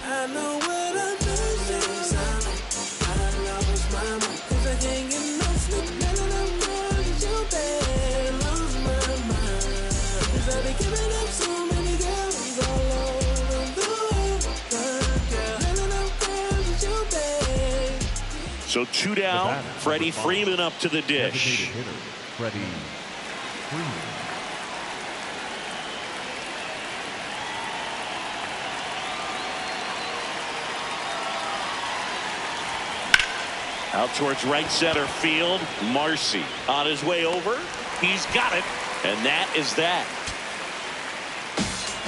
I know what I'm doing, I lost my mind, 'cause I can't get no sleep. None of them girls you bad, lost my mind. 'Cause I be giving up so many girls all over the world. None of them girls you bad. So 2 down, Freddie Freeman up to the dish. Freddie Freeman. Out towards right center field. Marcy on his way over. He's got it. And that is that.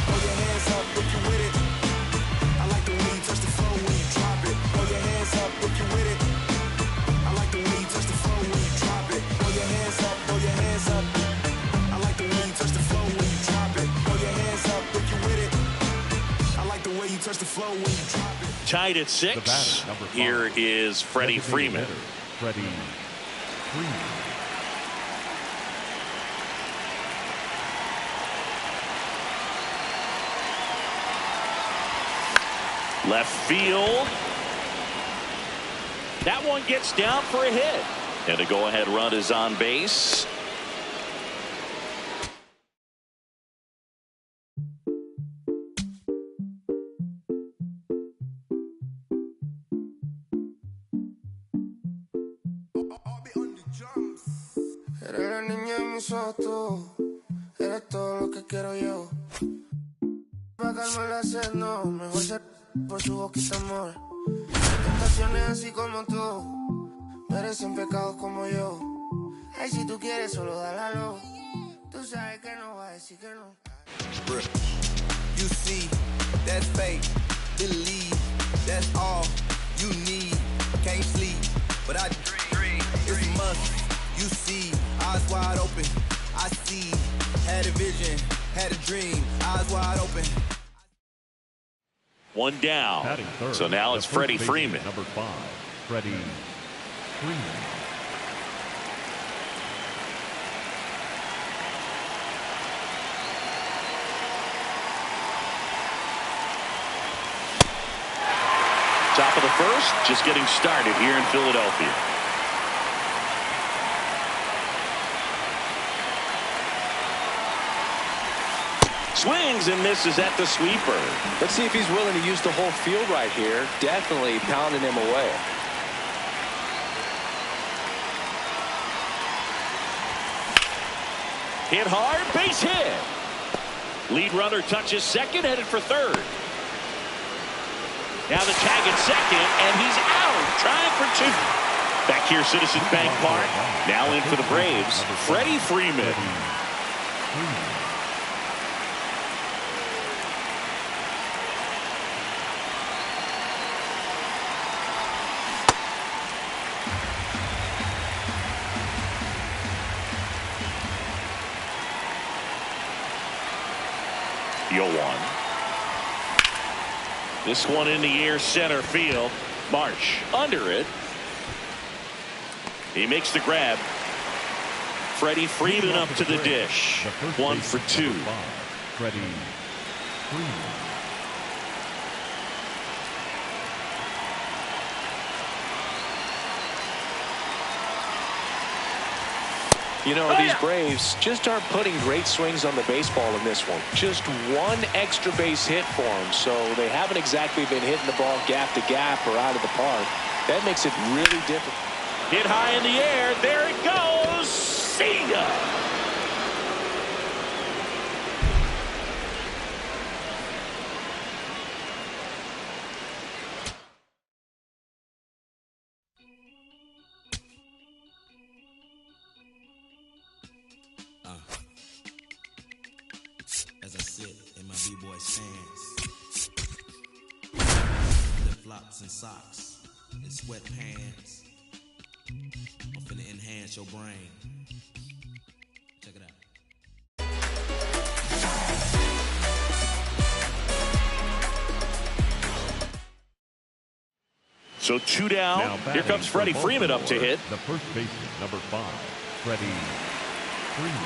Throw your hands up if you with it. I like the way you touch the floor when you drop it. Throw your hands up if you with it. I like the way you touch the floor when you drop it. Throw your hands up, throw your hands up. I like the way you touch the floor when you drop it. Throw your hands up if you with it. I like the way you touch the floor when you drop it. Tied at 6. Here is Freddie Freeman. Freddie Freeman. Left field. That one gets down for a hit. And a go-ahead run is on base. Eres la niña en mis ojos, eres todo lo que quiero yo. Pa' calmar la sed, no, mejor ser por tu boquita, amor. Tentaciones así como tú, merecen pecados como yo. Ay, si tú quieres, solo dale a lo. Tú sabes que no va a decir que no. You see, that's fake. Believe, that's all you need. Can't sleep, but I dream. It's a must. You see, eyes wide open. I see, had a vision, had a dream. Eyes wide open. 1 down. So now it's Freddie Freeman. Number 5, Freddie Freeman. Top of the first, just getting started here in Philadelphia. Swings and misses at the sweeper. Let's see if he's willing to use the whole field right here. Definitely pounding him away. Hit hard, base hit. Lead runner touches second, headed for third. Now the tag at second, and he's out, trying for 2. Back here, Citizens Bank Park. Now in for the Braves, Freddie Freeman. Yoan. This one in the air, center field. Marsh under it. He makes the grab. Freddie Freeman up to the dish. 1 for 2. Freddie Freeman. You know, these Braves just aren't putting great swings on the baseball in this one. Just one extra base hit for them, so they haven't exactly been hitting the ball gap to gap or out of the park. That makes it really difficult. Hit high in the air. There it goes. See ya. As I sit in my B-boy stance, flip-flops and socks and sweatpants, I'm finna enhance enhance your brain. Check it out. So 2 down. Now Here comes Freddie Freeman up to hit. The first baseman, number 5, Freddie Freeman.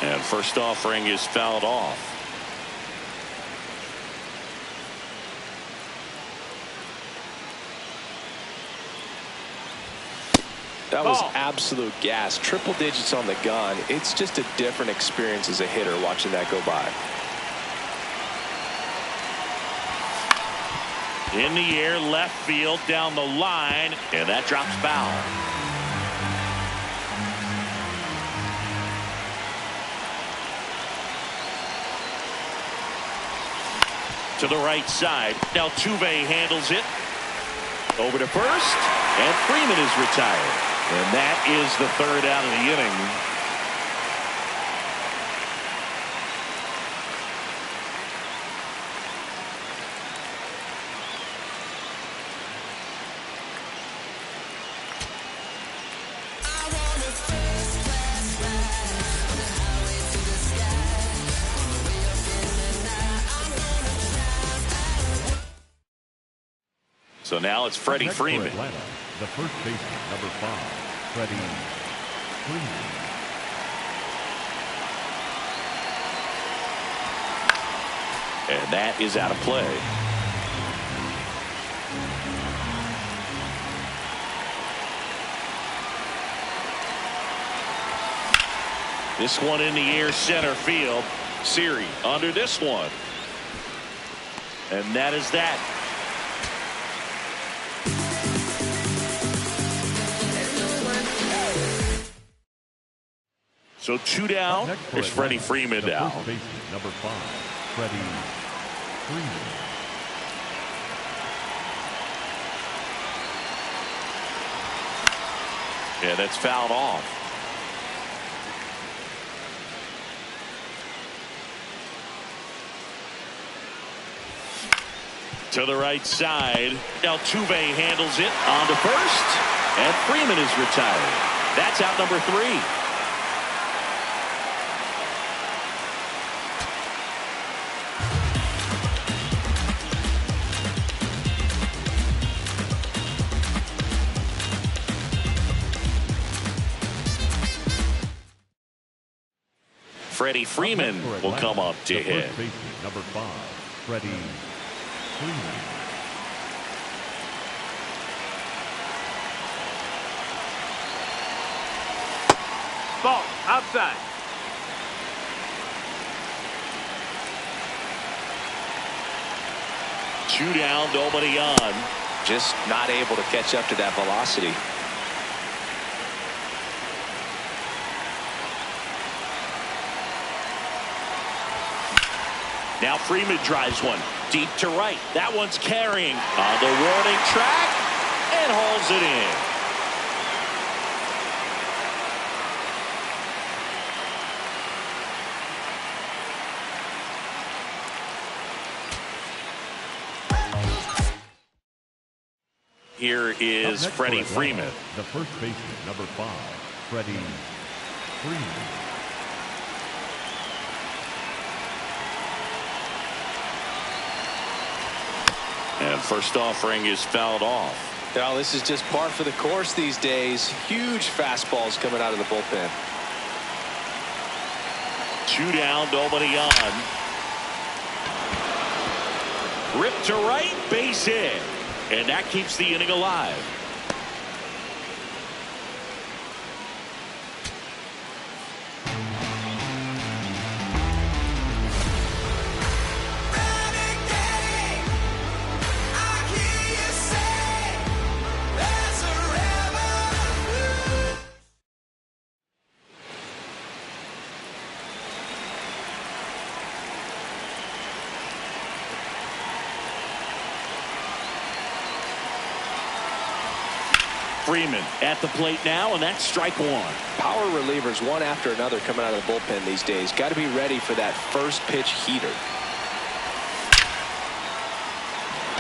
And first offering is fouled off. That was absolute gas. Triple digits on the gun. It's just a different experience as a hitter watching that go by. In the air, left field, down the line, and that drops foul. To the right side. Now Altuve handles it. Over to first, and Freeman is retired. And that is the third out of the inning. So now it's Freddie Freeman. Atlanta, the first baseman, number 5, Freddie Freeman. And that is out of play. This one in the air, center field. Siri under this one. And that is that. So 2 down. There's Freddie Freeman down. First baseman, number 5, Freddie Freeman. Yeah, that's fouled off. To the right side. Altuve handles it on to first. And Freeman is retired. That's out number 3. Freddie Freeman will come up to hit. First baseman, number 5, Freddie Freeman. Ball outside. Two down, nobody on. Just not able to catch up to that velocity. Now Freeman drives one deep to right. That one's carrying on the warning track and hauls it in. Here is Freddie Freeman. The first baseman, number 5, Freddie Freeman. And first offering is fouled off. Now this is just par for the course these days. Huge fastballs coming out of the bullpen. Two down, nobody on. Rip to right, base hit. And that keeps the inning alive. Freeman at the plate now, and that's strike one. Power relievers one after another coming out of the bullpen these days. Got to be ready for that first pitch heater.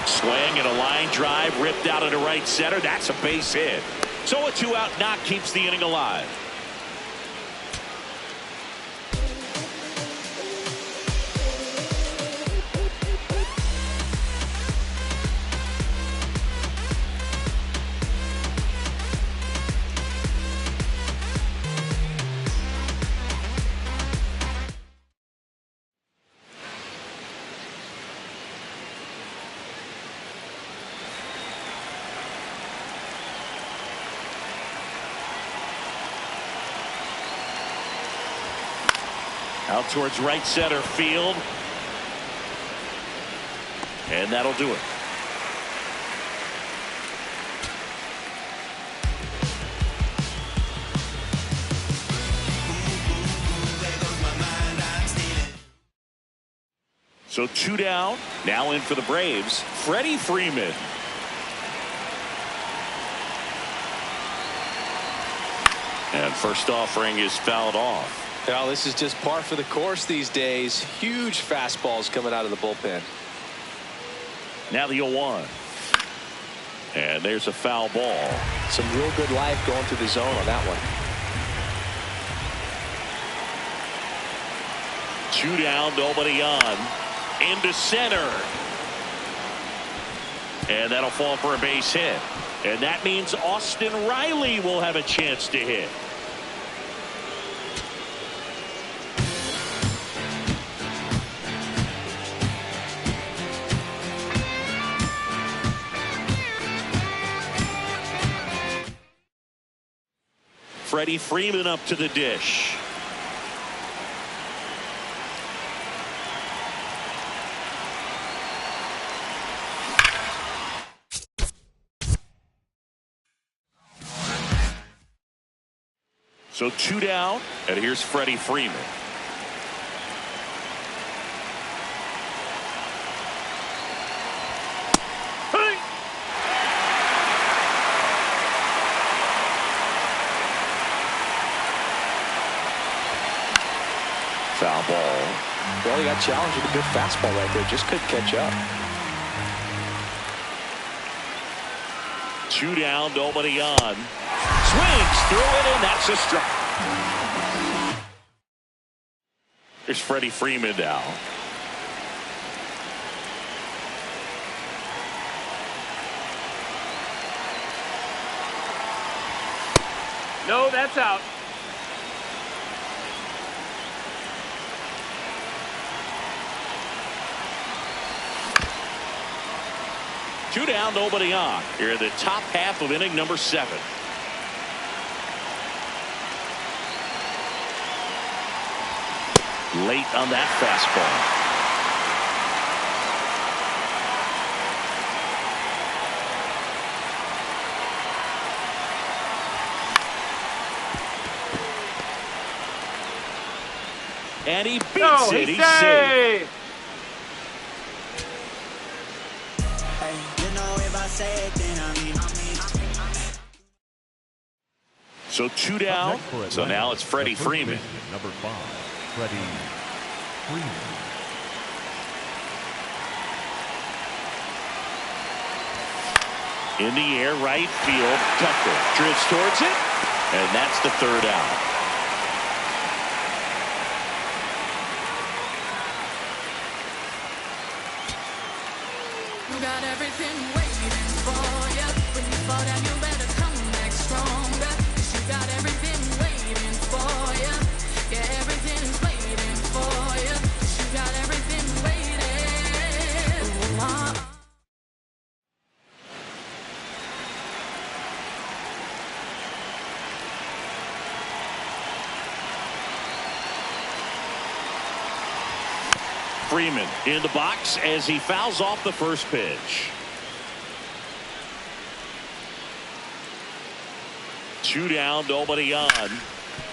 Swing and a line drive ripped out into right center. That's a base hit. So a 2-out knock keeps the inning alive. Out towards right center field. And that'll do it. So 2 down. Now in for the Braves, Freddie Freeman. And first offering is fouled off. Well, this is just par for the course these days. Huge fastballs coming out of the bullpen. Now the 0-1. And there's a foul ball. Some real good life going through the zone on that one. 2 down, nobody on. Into center. And that'll fall for a base hit. And that means Austin Riley will have a chance to hit. Freddie Freeman up to the dish. So 2 down, and here's Freddie Freeman. Foul ball. Well, he got challenged with a good fastball right there. Just couldn't catch up. 2 down, nobody on. Swings through it, and that's a strike. Here's Freddie Freeman now. No, that's out. Two down, nobody on. Here in the top half of inning number 7. Late on that fastball. And he beats it. He's safe. So 2 down. So now it's Freddie Freeman. Number 5, Freddie Freeman. In the air, right field. Tucker drifts towards it, and that's the 3rd out. You got everything waiting for you. When you fall down, you better come back stronger. 'Cause you got everything waiting for you. Yeah, everything's waiting for you. 'Cause you got everything waiting. Freeman in the box as he fouls off the first pitch. 2 down, nobody on.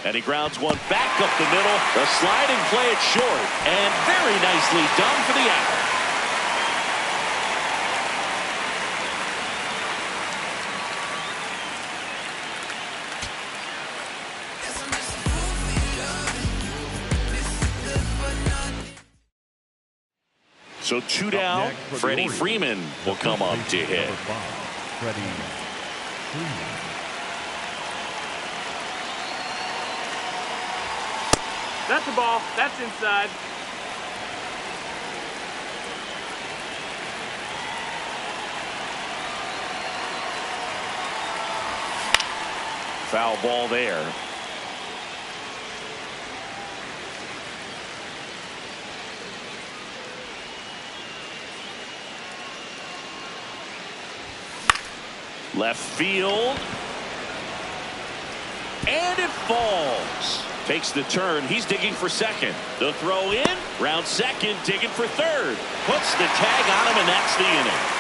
And he grounds one back up the middle. The sliding play it short. And very nicely done for the out. So 2 down. Freddie Freeman will come up to hit. Number 5, Freddie Freeman. That's the ball. That's inside. Foul ball there. Left field. And it falls. Takes the turn. He's digging for second. The throw in. Round second. Digging for third. Puts the tag on him, and that's the inning.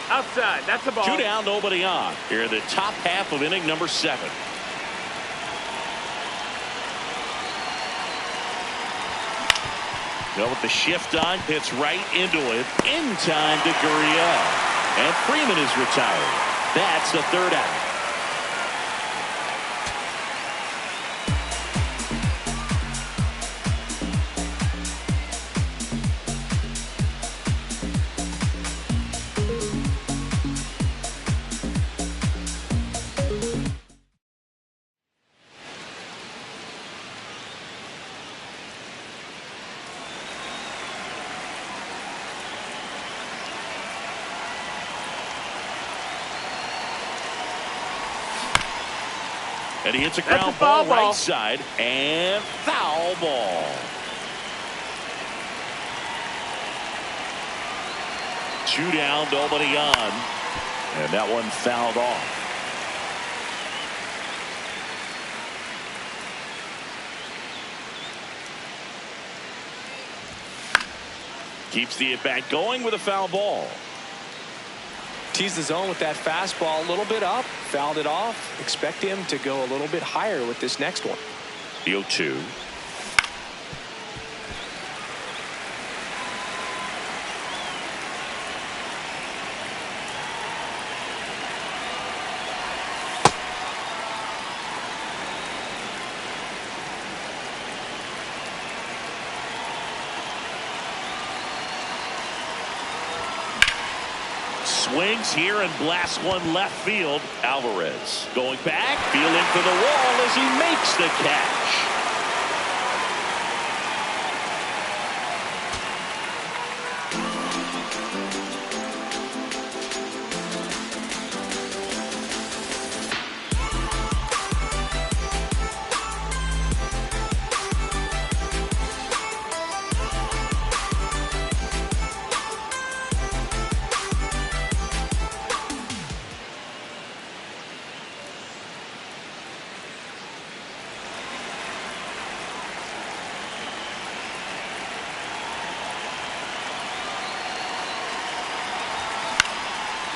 Outside. That's the ball. 2 down, nobody on. Here in the top half of inning number 7. Well, with the shift on, hits right into it. In time to Gurriel. And Freeman is retired. That's the 3rd out. And he hits a ground ball right side and foul ball. 2 down, nobody on. And that one fouled off. Keeps the at-bat going with a foul ball. Teased the zone with that fastball a little bit up, fouled it off. Expect him to go a little bit higher with this next one. The 0-2. Swings here and blasts one left field. Alvarez going back, feeling for the wall as he makes the catch.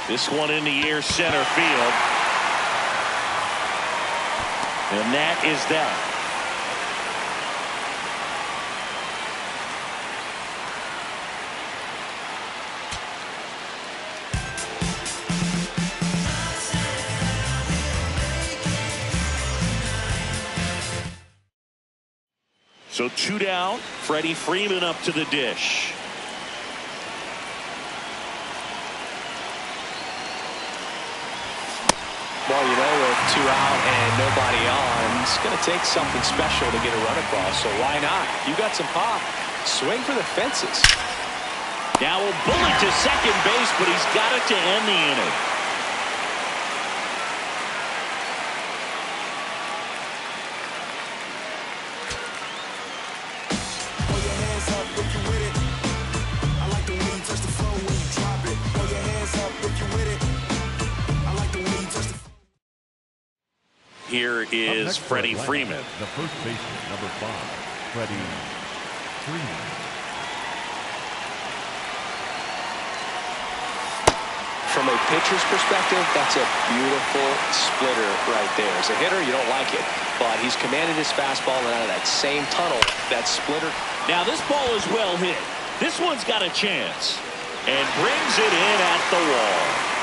This one in the air, center field. And that is that. So 2 down. Freddie Freeman up to the dish. Well, you know, with 2 out and nobody on, it's going to take something special to get a run across, so why not? You got some pop. Swing for the fences. Now a bullet to second base, but he's got it to end the inning. Here is Freddie Freeman. The first baseman, number 5, Freddie Freeman. from a pitcher's perspective, that's a beautiful splitter right there. As a hitter, you don't like it, but he's commanded his fastball, and out of that same tunnel, that splitter. Now this ball is well hit. This one's got a chance and brings it in at the wall.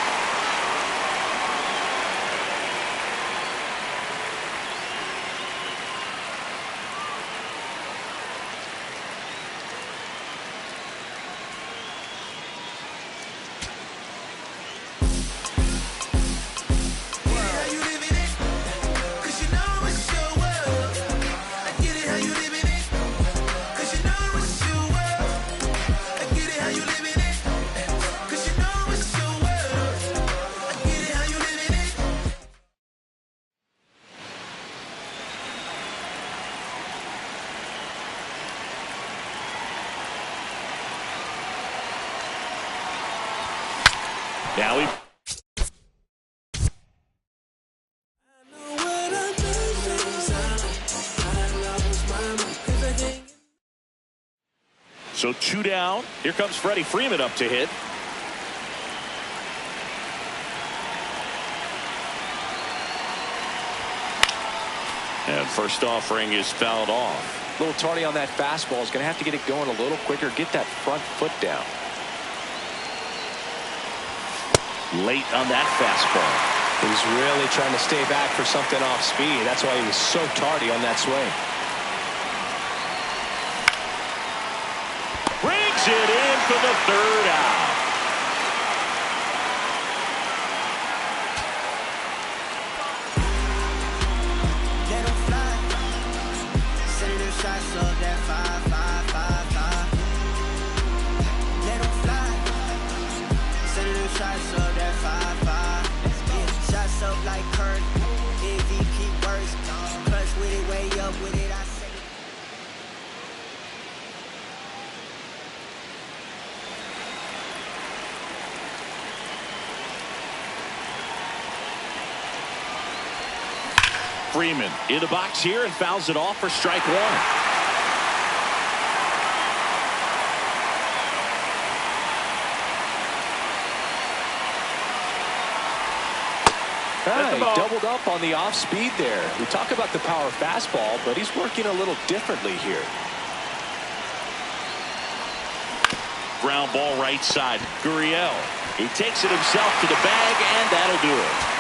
Now he. So 2 down. Here comes Freddie Freeman up to hit. And first offering is fouled off. A little tardy on that fastball. Is going to have to get it going a little quicker. Get that front foot down. Late on that fastball. He's really trying to stay back for something off speed. That's why he was so tardy on that swing. Brings it in for the 3rd out. Let him fly. Send them shots up that 5, 5, 5, 5. Let him fly. Send them shots up that 5, 5. Yeah, shots up like Kurt. MVP works. Clutch with it, way up with it. I say. Freeman in the box here and fouls it off for strike 1. He doubled up on the off speed there. We talk about the power fastball, but he's working a little differently here. Ground ball right side. Gurriel. He takes it himself to the bag, and that'll do it.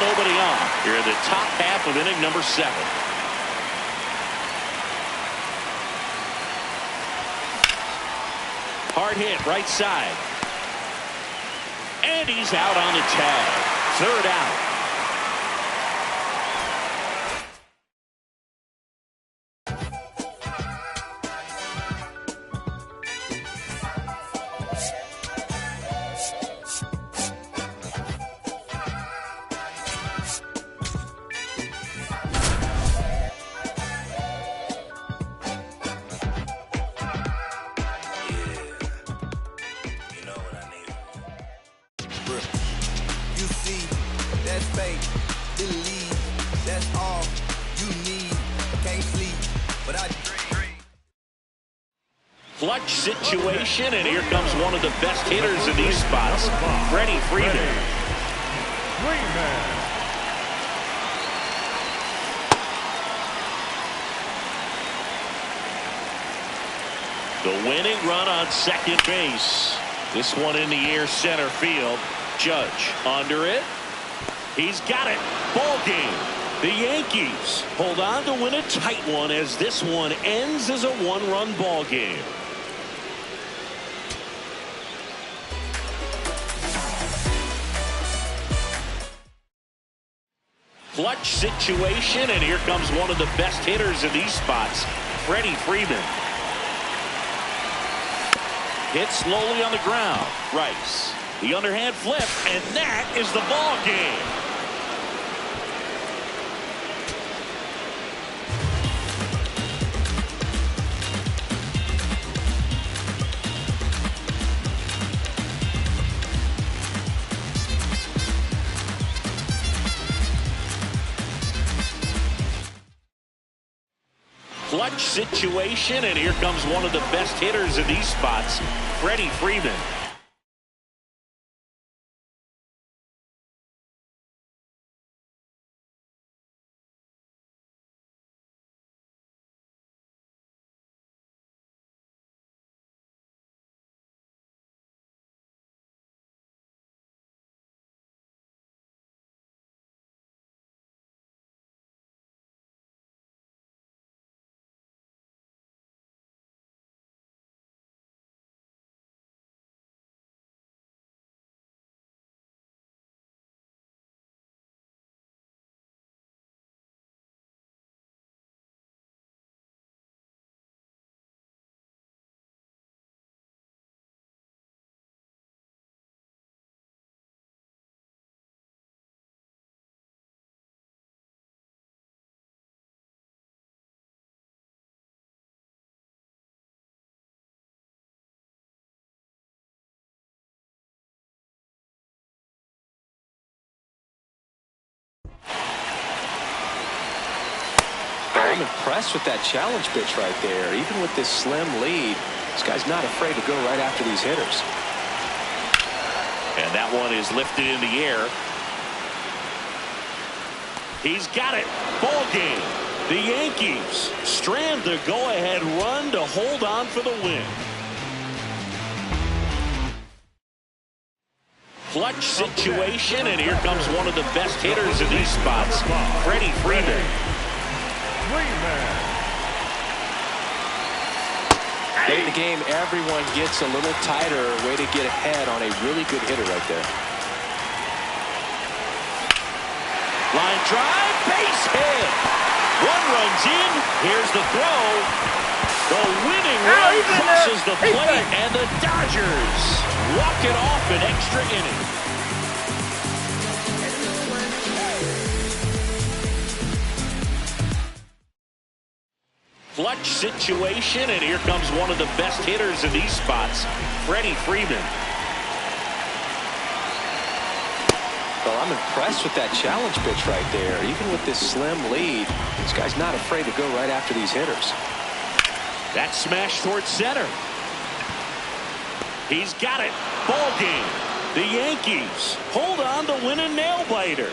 Nobody on here in the top half of inning number 7. Hard hit right side. And he's out on the tag. 3rd out. You see, that's fake. Believe, that's all you need. Can't sleep, but I dream. Clutch situation, and here comes one of the best hitters in these spots, Freddie Freeman. The winning run on second base. This one in the air center field. Judge under it. He's got it. Ball game. The Yankees hold on to win a tight one as this one ends as a 1-run ball game. Clutch situation, and here comes one of the best hitters in these spots, Freddie Freeman. Hit slowly on the ground. Rice. The underhand flip, and that is the ball game. Clutch situation, and here comes one of the best hitters in these spots, Freddie Freeman. I'm impressed with that challenge pitch right there. Even with this slim lead, this guy's not afraid to go right after these hitters. And that one is lifted in the air. He's got it. Ball game. The Yankees strand the go-ahead run to hold on for the win. Clutch situation, and here comes one of the best hitters in these spots, Freddie Freeman. Late in the game, everyone gets a little tighter. Way to get ahead on a really good hitter right there. Line drive, base hit. One runs in. Here's the throw. The winning run crosses the plate, and the Dodgers walk it off an extra inning. Clutch situation, and here comes one of the best hitters in these spots, Freddie Freeman. Well, I'm impressed with that challenge pitch right there. Even with this slim lead, this guy's not afraid to go right after these hitters. That smash towards center. He's got it. Ball game. The Yankees hold on to win a nail-biter,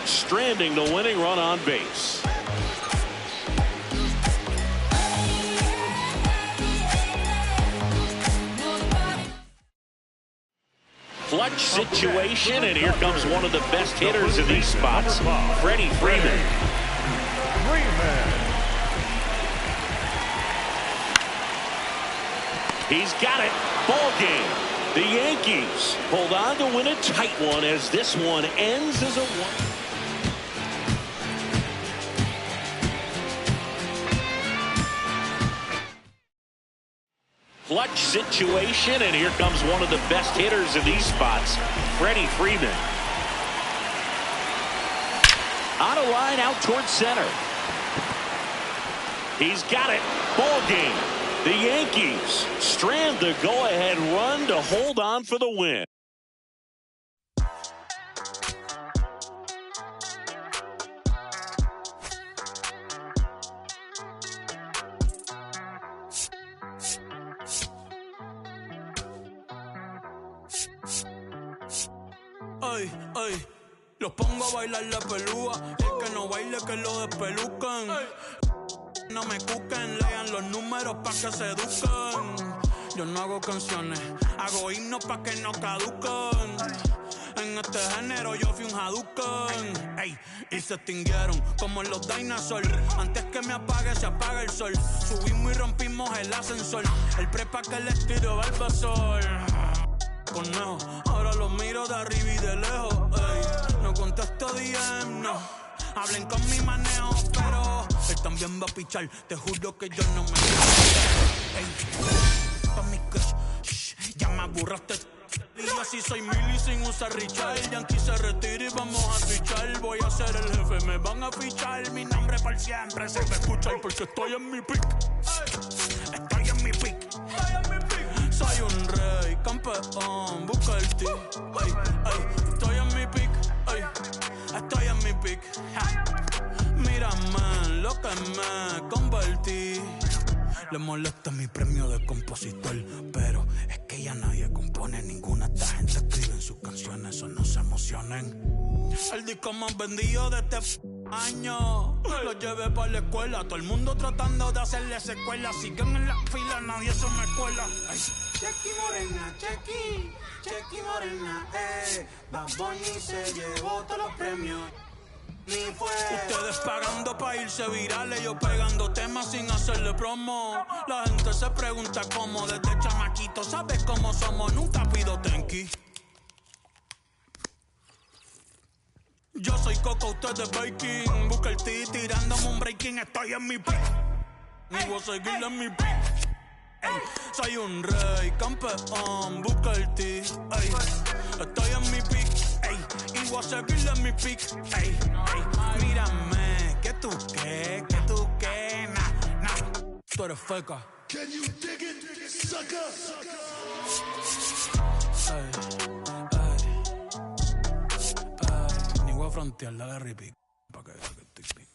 stranding the winning run on base. Clutch situation, and here comes one of the best hitters in these spots, Freddie Freeman. He's got it. Ball game. The Yankees hold on to win a tight one as this one ends as a one. Clutch situation, and here comes one of the best hitters in these spots, Freddie Freeman. On a line out towards center. He's got it. Ball game. The Yankees strand the go-ahead run to hold on for the win. Ay, ay, los pongo a bailar la pelúa. El que no baile que lo despelucan. No me cuquen, lean los números pa' que se eduquen. Yo no hago canciones, hago himnos pa' que no caduquen. En este género yo fui un Hadouken. Ey, y se extinguieron como en los dinosaurs. Antes que me apague, se apaga el sol. Subimos y rompimos el ascensor. El prepa que les tiro Balbasol. Conejo, ahora los miro de arriba y de lejos. Ey, no contesto DM, no. Hablen con mi manejo, pero Él también va a pichar, te juro que yo no me... Ey, pa' mi crush, ya me aburraste. Y yo así soy Milly sin usar Richard. Yankee se retira y vamos a switchar. Voy a ser el jefe, me van a fichar. Mi nombre por siempre se me escucha porque estoy en mi pick. Estoy en mi pick. Soy un rey, campeón, busca el ti. Ay, ay, estoy en mi pick. Ay, estoy en mi pick. Mírame lo que me convertí. Le molesta mi premio de compositor, pero es que ya nadie compone ninguna. Esta gente escribe en sus canciones, eso no se emocionen. El disco más vendido de este año lo llevé para la escuela. Todo el mundo tratando de hacerle secuela. Siguen en la fila, nadie se me cuela. Ay. Chequi morena, chequi morena, Bad Bunny se llevó todos los premios. Ustedes pagando pa' irse virales, yo pegando temas sin hacerle promo. La gente se pregunta cómo, desde chamaquito, ¿sabes cómo somos? Nunca pido tenki. Yo soy Coco, ustedes baking. Busca el ti tirándome un breaking, estoy en mi pick. Y voy a seguir en mi pick. Ey, soy un rey, campeón, busca el ti. Ey, estoy en mi pick. Ey, y voy a seguir en mi pick. Ey, ey, mírame, que tú qué, nah. Tú eres feca. Can you dig it, sucker? Ey, ni voy a frontear, dale repeat. Pa' que estoy bien.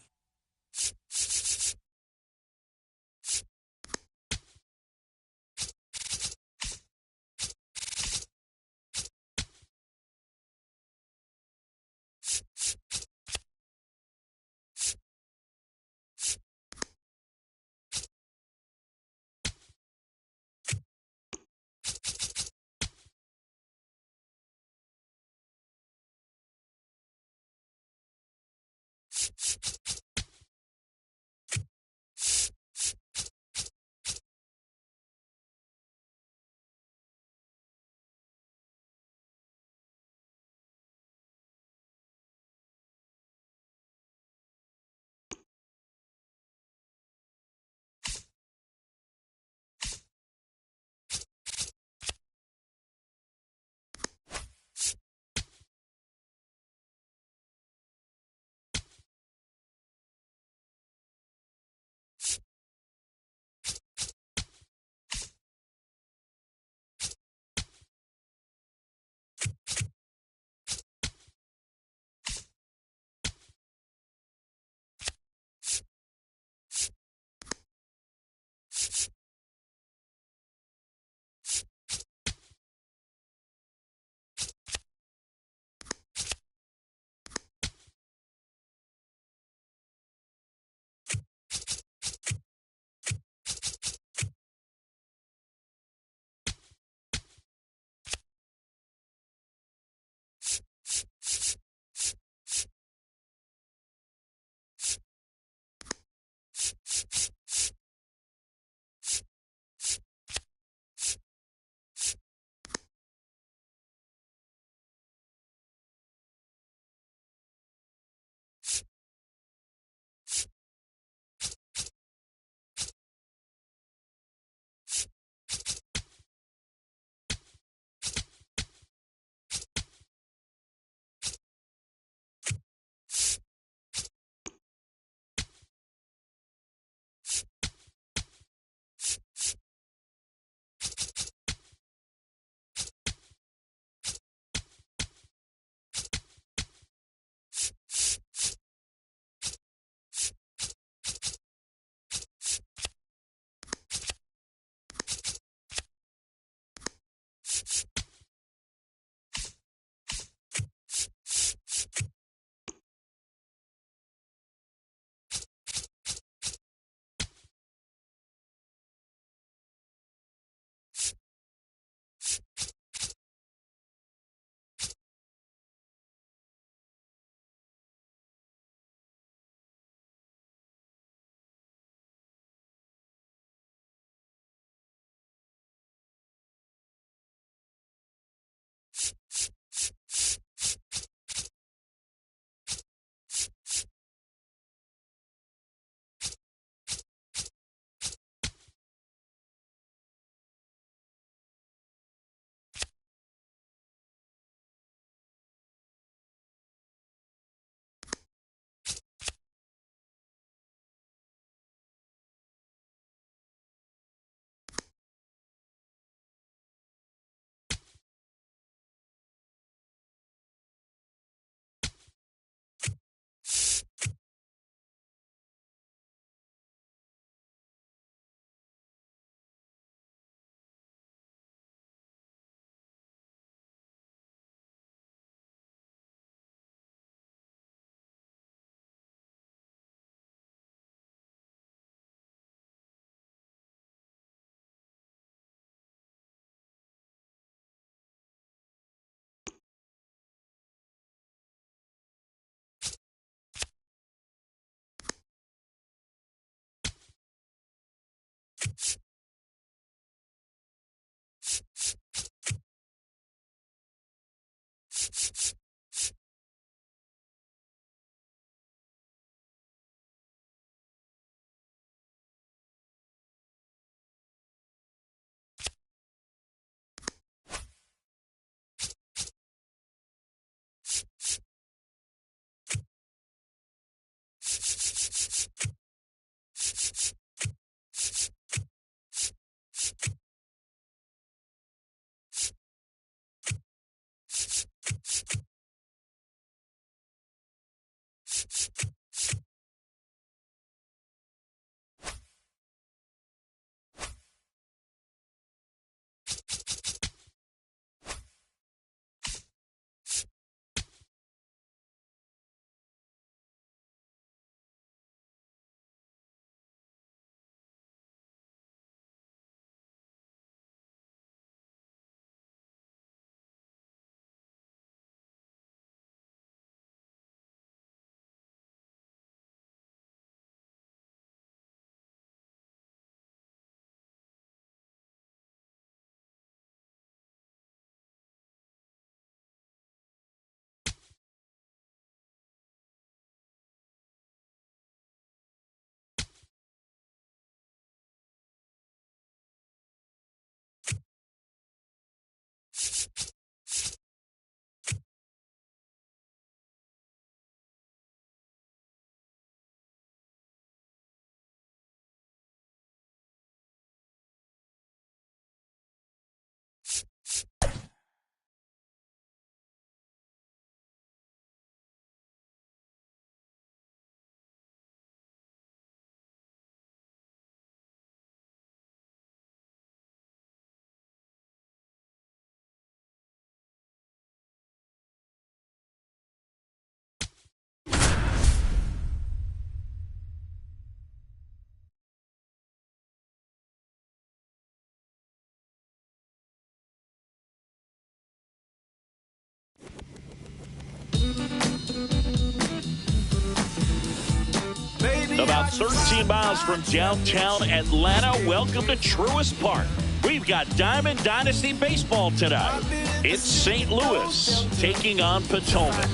About 13 miles from downtown Atlanta, welcome to Truist Park. We've got Diamond Dynasty Baseball tonight. It's St. Louis taking on Potomac.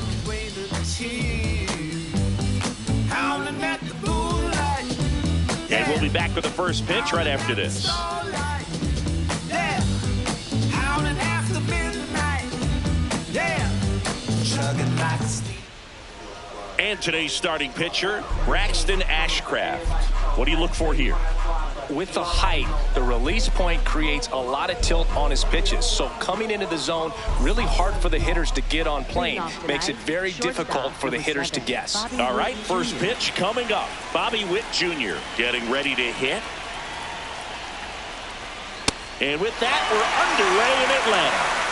And we'll be back with the first pitch right after this. And today's starting pitcher, Braxton Ashcraft. What do you look for here? With the height, the release point creates a lot of tilt on his pitches. So coming into the zone, really hard for the hitters to get on plane. Makes it very difficult for the hitters to guess. All right, first pitch coming up. Bobby Witt Jr. getting ready to hit. And with that, we're underway in Atlanta.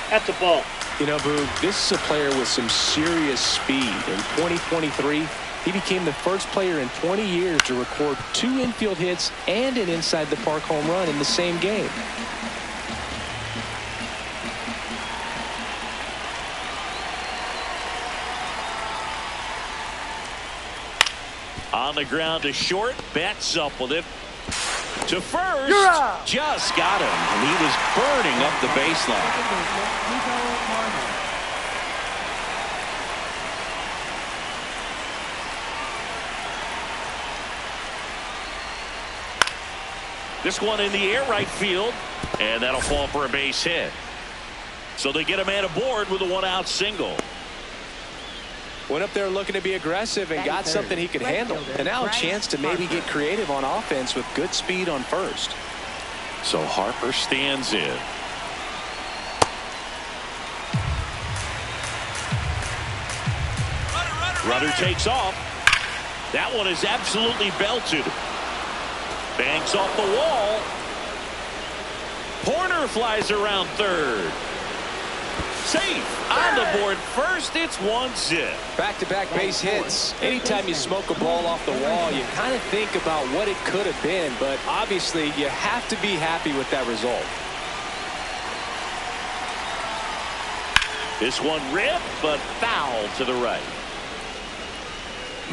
That's a ball. You know, Boog, this is a player with some serious speed. In 2023, he became the first player in 20 years to record 2 infield hits and an inside-the-park home run in the same game. On the ground to short, bats up with it. To first, just got him, and he was burning up the baseline. This one in the air right field, and that'll fall for a base hit. So they get a man aboard with a 1-out single. Went up there looking to be aggressive and got something he could handle. And now a chance to maybe get creative on offense with good speed on first. So Harper stands in. Runner takes off. That one is absolutely belted. Banks off the wall. Porter flies around third. Safe on the board first. It's 1-0. Back-to-back base hits. Anytime you smoke a ball off the wall, you kind of think about what it could have been, but obviously you have to be happy with that result. This one ripped, but foul to the right.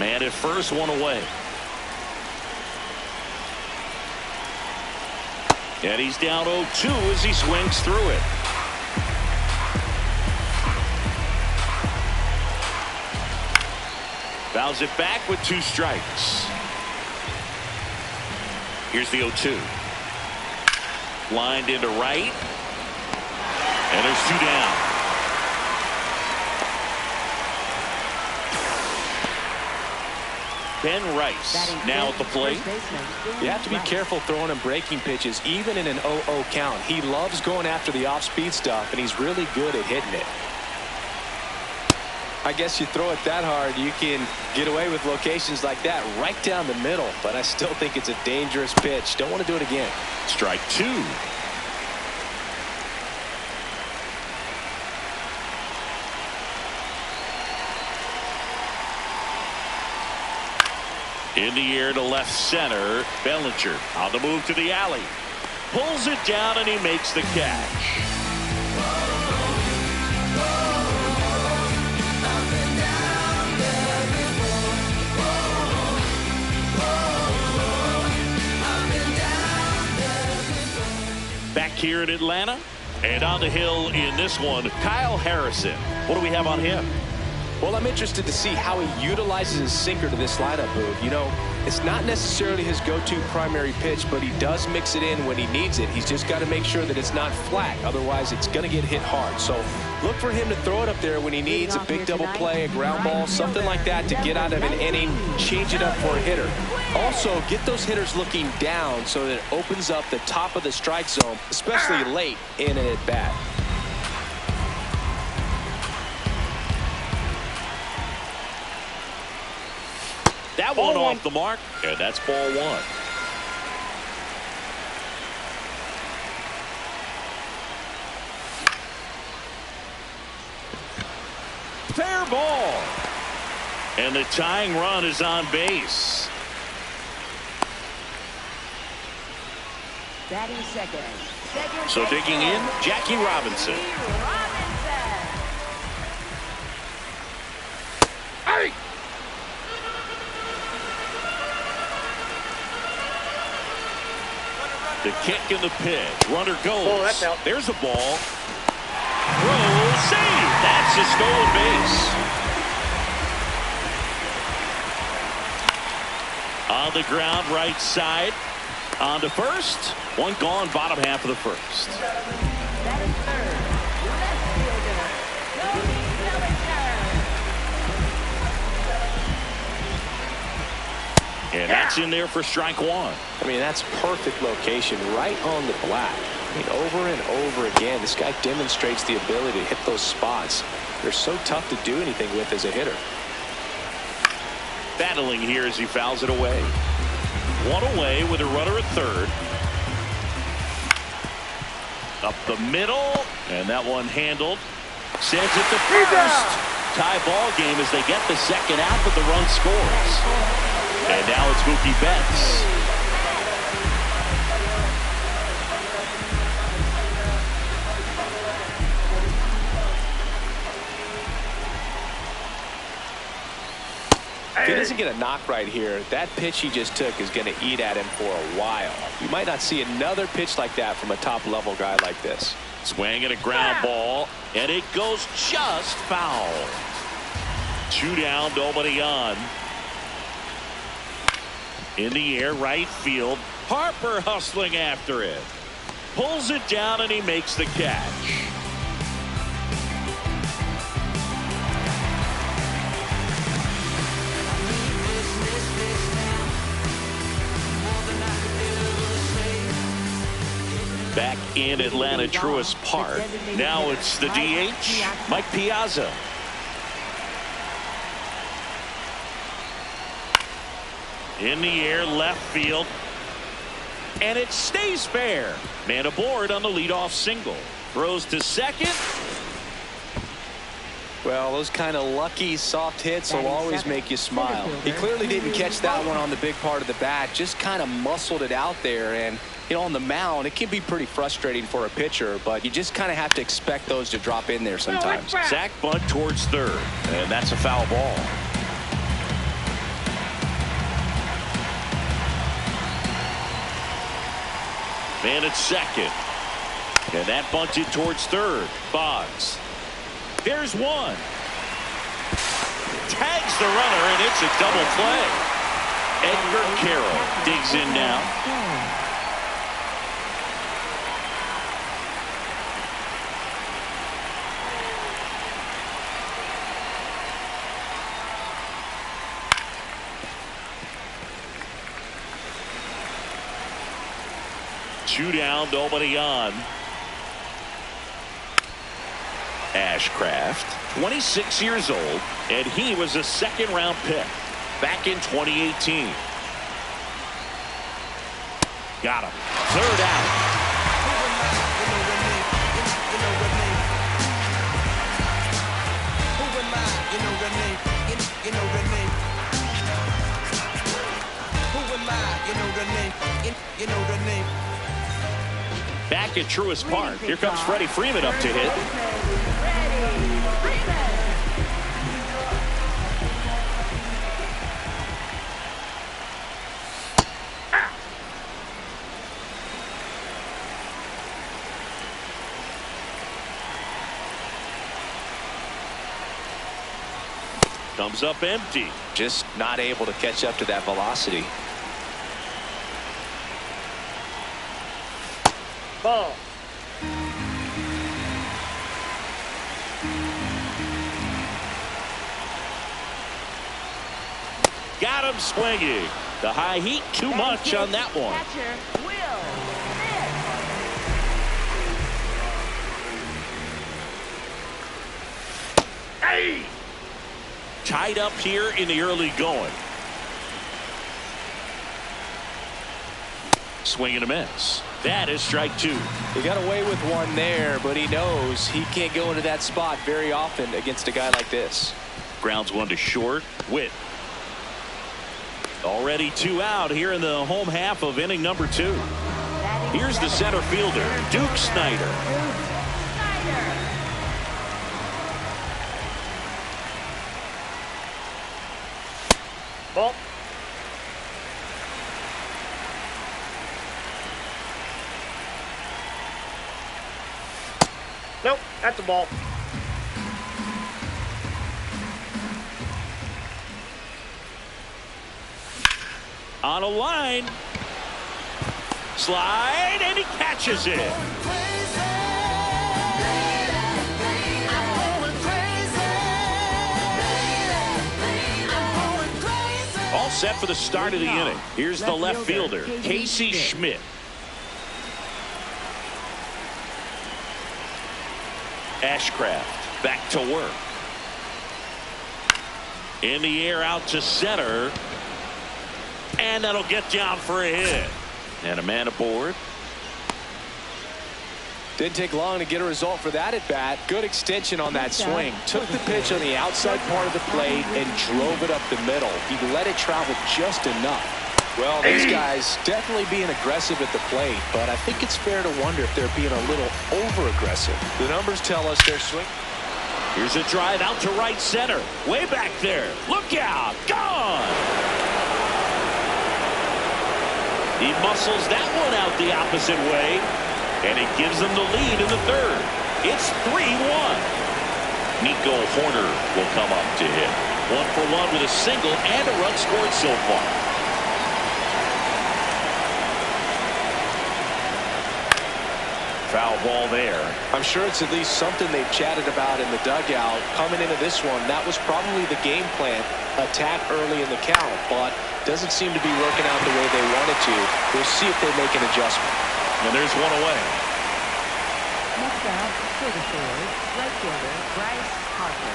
Man at first, one away. And he's down 0-2 as he swings through it. Fouls it back with 2 strikes. Here's the 0-2. Lined into right. And there's 2 down. Ben Rice now at the plate. You have to be careful throwing him breaking pitches, even in an 0-0 count. He loves going after the off-speed stuff, and he's really good at hitting it. I guess you throw it that hard, you can get away with locations like that right down the middle, but I still think it's a dangerous pitch. Don't want to do it again. Strike 2. In the air to left center. Bellinger on the move to the alley. Pulls it down and he makes the catch. Back here in Atlanta, and on the hill in this one, Kyle Harrison. What do we have on him? Well, I'm interested to see how he utilizes his sinker to this lineup, Boog. You know, it's not necessarily his go-to primary pitch, but he does mix it in when he needs it. He's just got to make sure that it's not flat. Otherwise, it's going to get hit hard. So look for him to throw it up there when he needs a big double play, a ground ball, something like that to get out of an inning, change it up for a hitter. Also, get those hitters looking down so that it opens up the top of the strike zone, especially late in an at-bat. That one off the mark, and that's ball 1. Fair ball. And the tying run is on base. Batting second. So digging in, Jackie Robinson. Hey! The kick and the pitch. Runner goes. Oh, that's out. There's a ball. Throw, save. That's a stolen base. On the ground, right side. On to first. One gone, bottom half of the first. That is third. Left fielder, Cody Bellinger. And that's in there for strike 1. I mean, that's perfect location, right on the black. I mean, over and over again, this guy demonstrates the ability to hit those spots. They're so tough to do anything with as a hitter. Battling here as he fouls it away. One away with a runner at third. Up the middle, and that one handled. Sends it to first. Tie ball game as they get the second out, but the run scores. And now it's Mookie Betts. If he doesn't get a knock right here, that pitch he just took is going to eat at him for a while. You might not see another pitch like that from a top-level guy like this. Swing and a ground ball, and it goes just foul. 2 down, nobody on. In the air, right field. Harper hustling after it. Pulls it down, and he makes the catch. Back in Atlanta, Truist Park. Now it's the DH, Mike Piazza. In the air, left field. And it stays fair. Man aboard on the leadoff single. Throws to second. Well, those kind of lucky soft hits will always make you smile. He clearly didn't catch that one on the big part of the bat, just kind of muscled it out there. And, you know, on the mound, it can be pretty frustrating for a pitcher, but you just kind of have to expect those to drop in there sometimes. Sack bunt towards third, and that's a foul ball. Man at second. And that bunted towards third. Boggs. There's one. Tags the runner, and it's a double play. Edgar Carroll digs in now. Two down, nobody on. Ashcraft, 26 years old, and he was a second-round pick back in 2018. Got him. Third out. Back at Truist Park. Here comes Freddie Freeman up to hit. Comes up empty. Just not able to catch up to that velocity. Ball. Got him swinging. The high heat too much on that one. Catcher, Will Smith. Hey! Tied up here in the early going. Swing and a miss. That is strike two. He got away with one there, but he knows he can't go into that spot very often against a guy like this. Grounds one to short. Witt. Already two out here in the home half of inning number two. Here's the center fielder, Duke Snider. Ball. Nope, that's a ball. On a line. Slide, and he catches it. All set for the start of the inning. Here's the left fielder, Casey Schmidt. Ashcraft back to work. In the air out to center. And that'll get down for a hit. And a man aboard. Didn't take long to get a result for that at bat. Good extension on that swing. Took the pitch on the outside part of the plate and drove it up the middle. He let it travel just enough. Well, these guys definitely being aggressive at the plate, but I think it's fair to wonder if they're being a little over-aggressive. The numbers tell us they're swinging. Here's a drive out to right center. Way back there. Look out. Gone. He muscles that one out the opposite way, and it gives them the lead in the third. It's 3-1. Nico Horner will come up to hit. 1 for 1 with a single and a run scored so far. Foul ball there. I'm sure it's at least something they've chatted about in the dugout. Coming into this one, that was probably the game plan. Attack early in the count, but doesn't seem to be working out the way they wanted to. We'll see if they make an adjustment. And there's one away. Next out for the Phillies, right fielder Bryce Harper.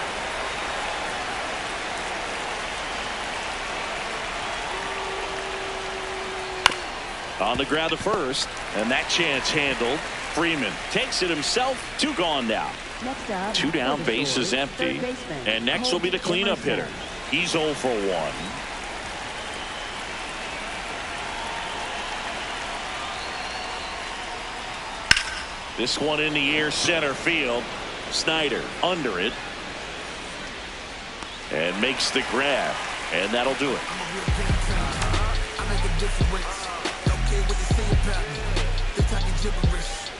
On the ground to first, and that chance handled. Freeman takes it himself. 2 gone now. Next up, 2 down, base is empty. And next will be the cleanup hitter. He's 0 for 1. This one in the air center field. Snider under it. And makes the grab. And that'll do it. talking gibberish.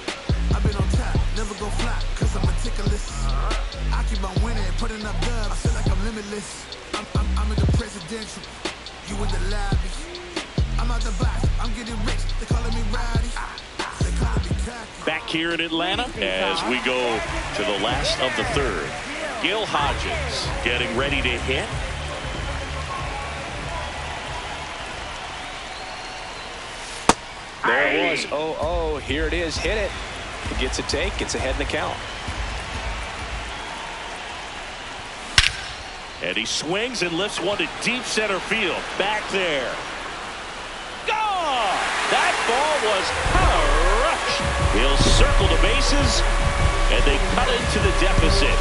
I've been on top, never go fly, cause I'm meticulous. I keep on winning, putting up dubs. I feel like I'm limitless. I'm in the presidential, you in the lobby. I'm out the box, I'm getting rich. They calling me Rowdy. They calling me cocky. Back here in Atlanta as we go to the last of the third. Gil Hodges getting ready to hit. There it was. Oh, here it is. Hit it. He gets a take. Gets ahead in the count. And he swings and lifts one to deep center field. Back there. Gone! That ball was crushed. He'll circle the bases, and they cut into the deficit.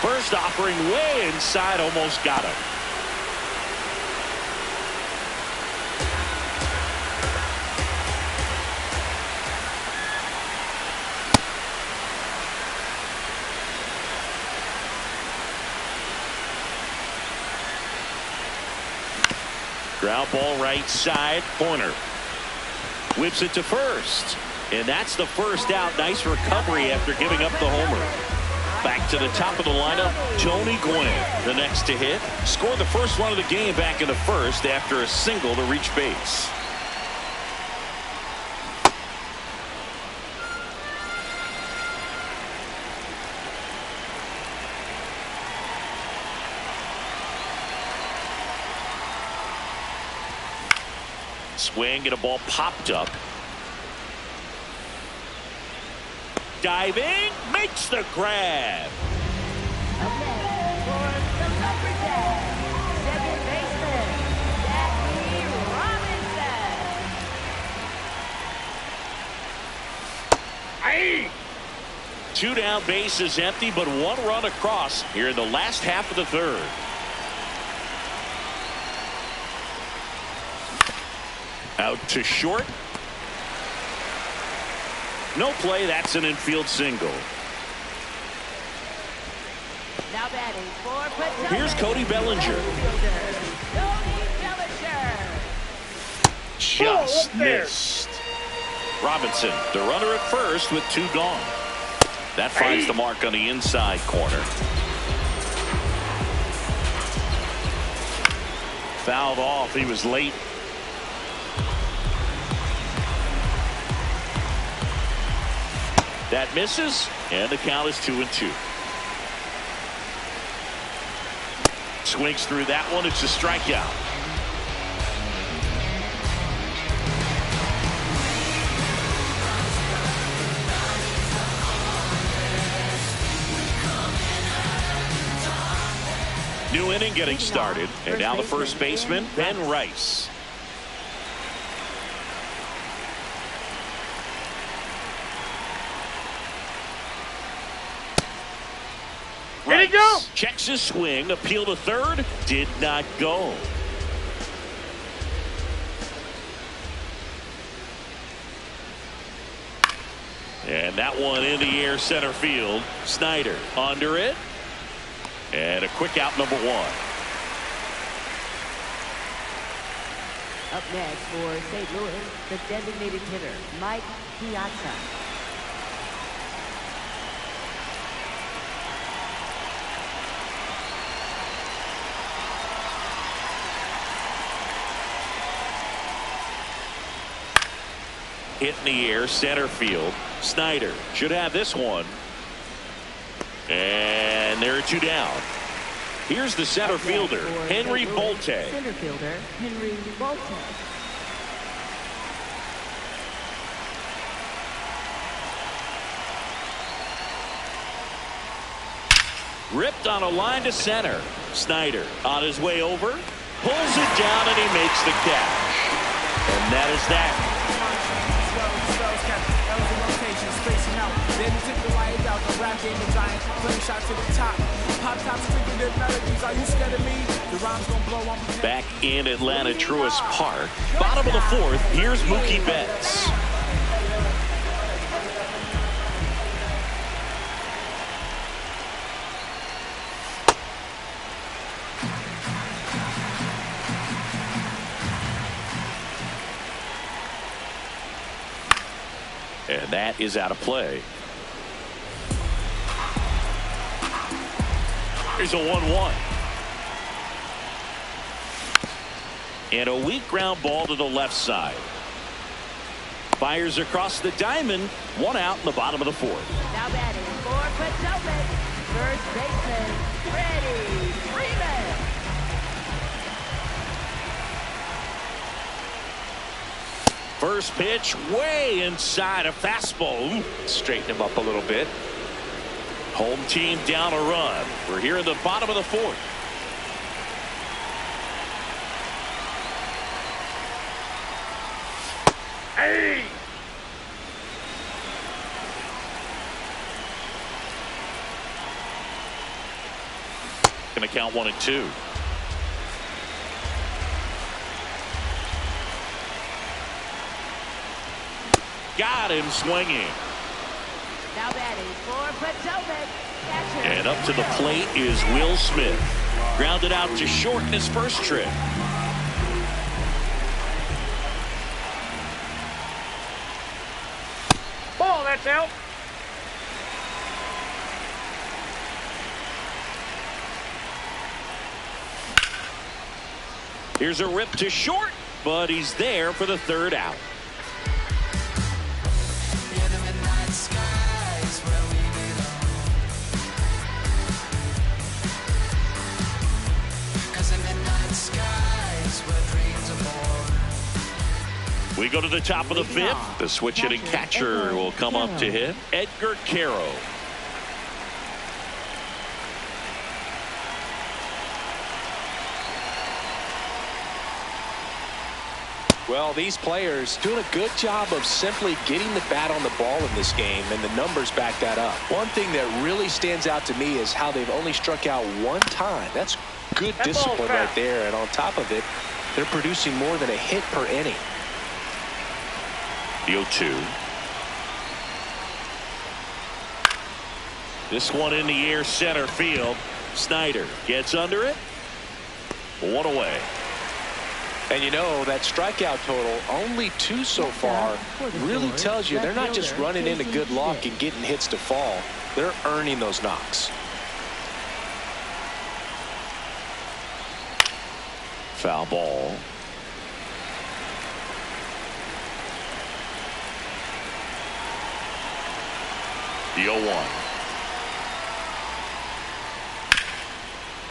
First offering way inside, almost got him. Ground ball right side corner. Whips it to first. And that's the first out. Nice recovery after giving up the homer. Back to the top of the lineup, Tony Gwynn, the next to hit. Scored the first run of the game back in the first after a single to reach base. Swing and a ball popped up. Diving, makes the grab. Okay, for the Lumberjacks, second baseman, Jackie Robinson. Two down, bases empty, but one run across here in the last half of the third. Out to short. No play. That's an infield single. Now batting for Potomac. Here's Cody Bellinger. Cody Bellinger. Just missed. Robinson, the runner at first with two gone. That finds the mark on the inside corner. Fouled off. He was late. That misses, and the count is 2-2. Swings through that one. It's a strikeout. New inning getting started, and now the first baseman, Ben Rice. Did he go? Checks his swing, appeal to third, did not go. And that one in the air center field. Snyder under it. And a quick out, number one. Up next for St. Louis, the designated hitter, Mike Piazza. Hit in the air, center field. Snyder should have this one. And there are two down. Here's the center fielder, Henry Bolte. Center fielder, Henry Bolte. Ripped on a line to center. Snyder on his way over. Pulls it down and he makes the catch. And that is that. Back in Atlanta, Truist Park. Bottom of the fourth, here's Mookie Betts. And that is out of play. Here's a 1-1. And a weak ground ball to the left side. Fires across the diamond. One out in the bottom of the fourth. Now batting for Potomac, first baseman, Freddie Freeman. First pitch way inside a fastball. Straighten him up a little bit. Home team down a run. We're here in the bottom of the fourth. Hey! Going to count 1-2. Got him swinging. Now batting for Potomac, catcher. And up to the plate is Will Smith. Grounded out to short in his first trip. Ball, that's out. Here's a rip to short, but he's there for the third out. We go to the top of the fifth. The switch hitting catcher will come up to hit. Edgar Quero. Well, these players doing a good job of simply getting the bat on the ball in this game, and the numbers back that up. One thing that really stands out to me is how they've only struck out one time. That's good discipline right there, and on top of it, they're producing more than a hit per inning. The 0-2. This one in the air, center field. Snyder gets under it. One away. And you know, that strikeout total, only 2 so far, really tells you they're not just running into good luck and getting hits to fall. They're earning those knocks. Foul ball. The 0-1.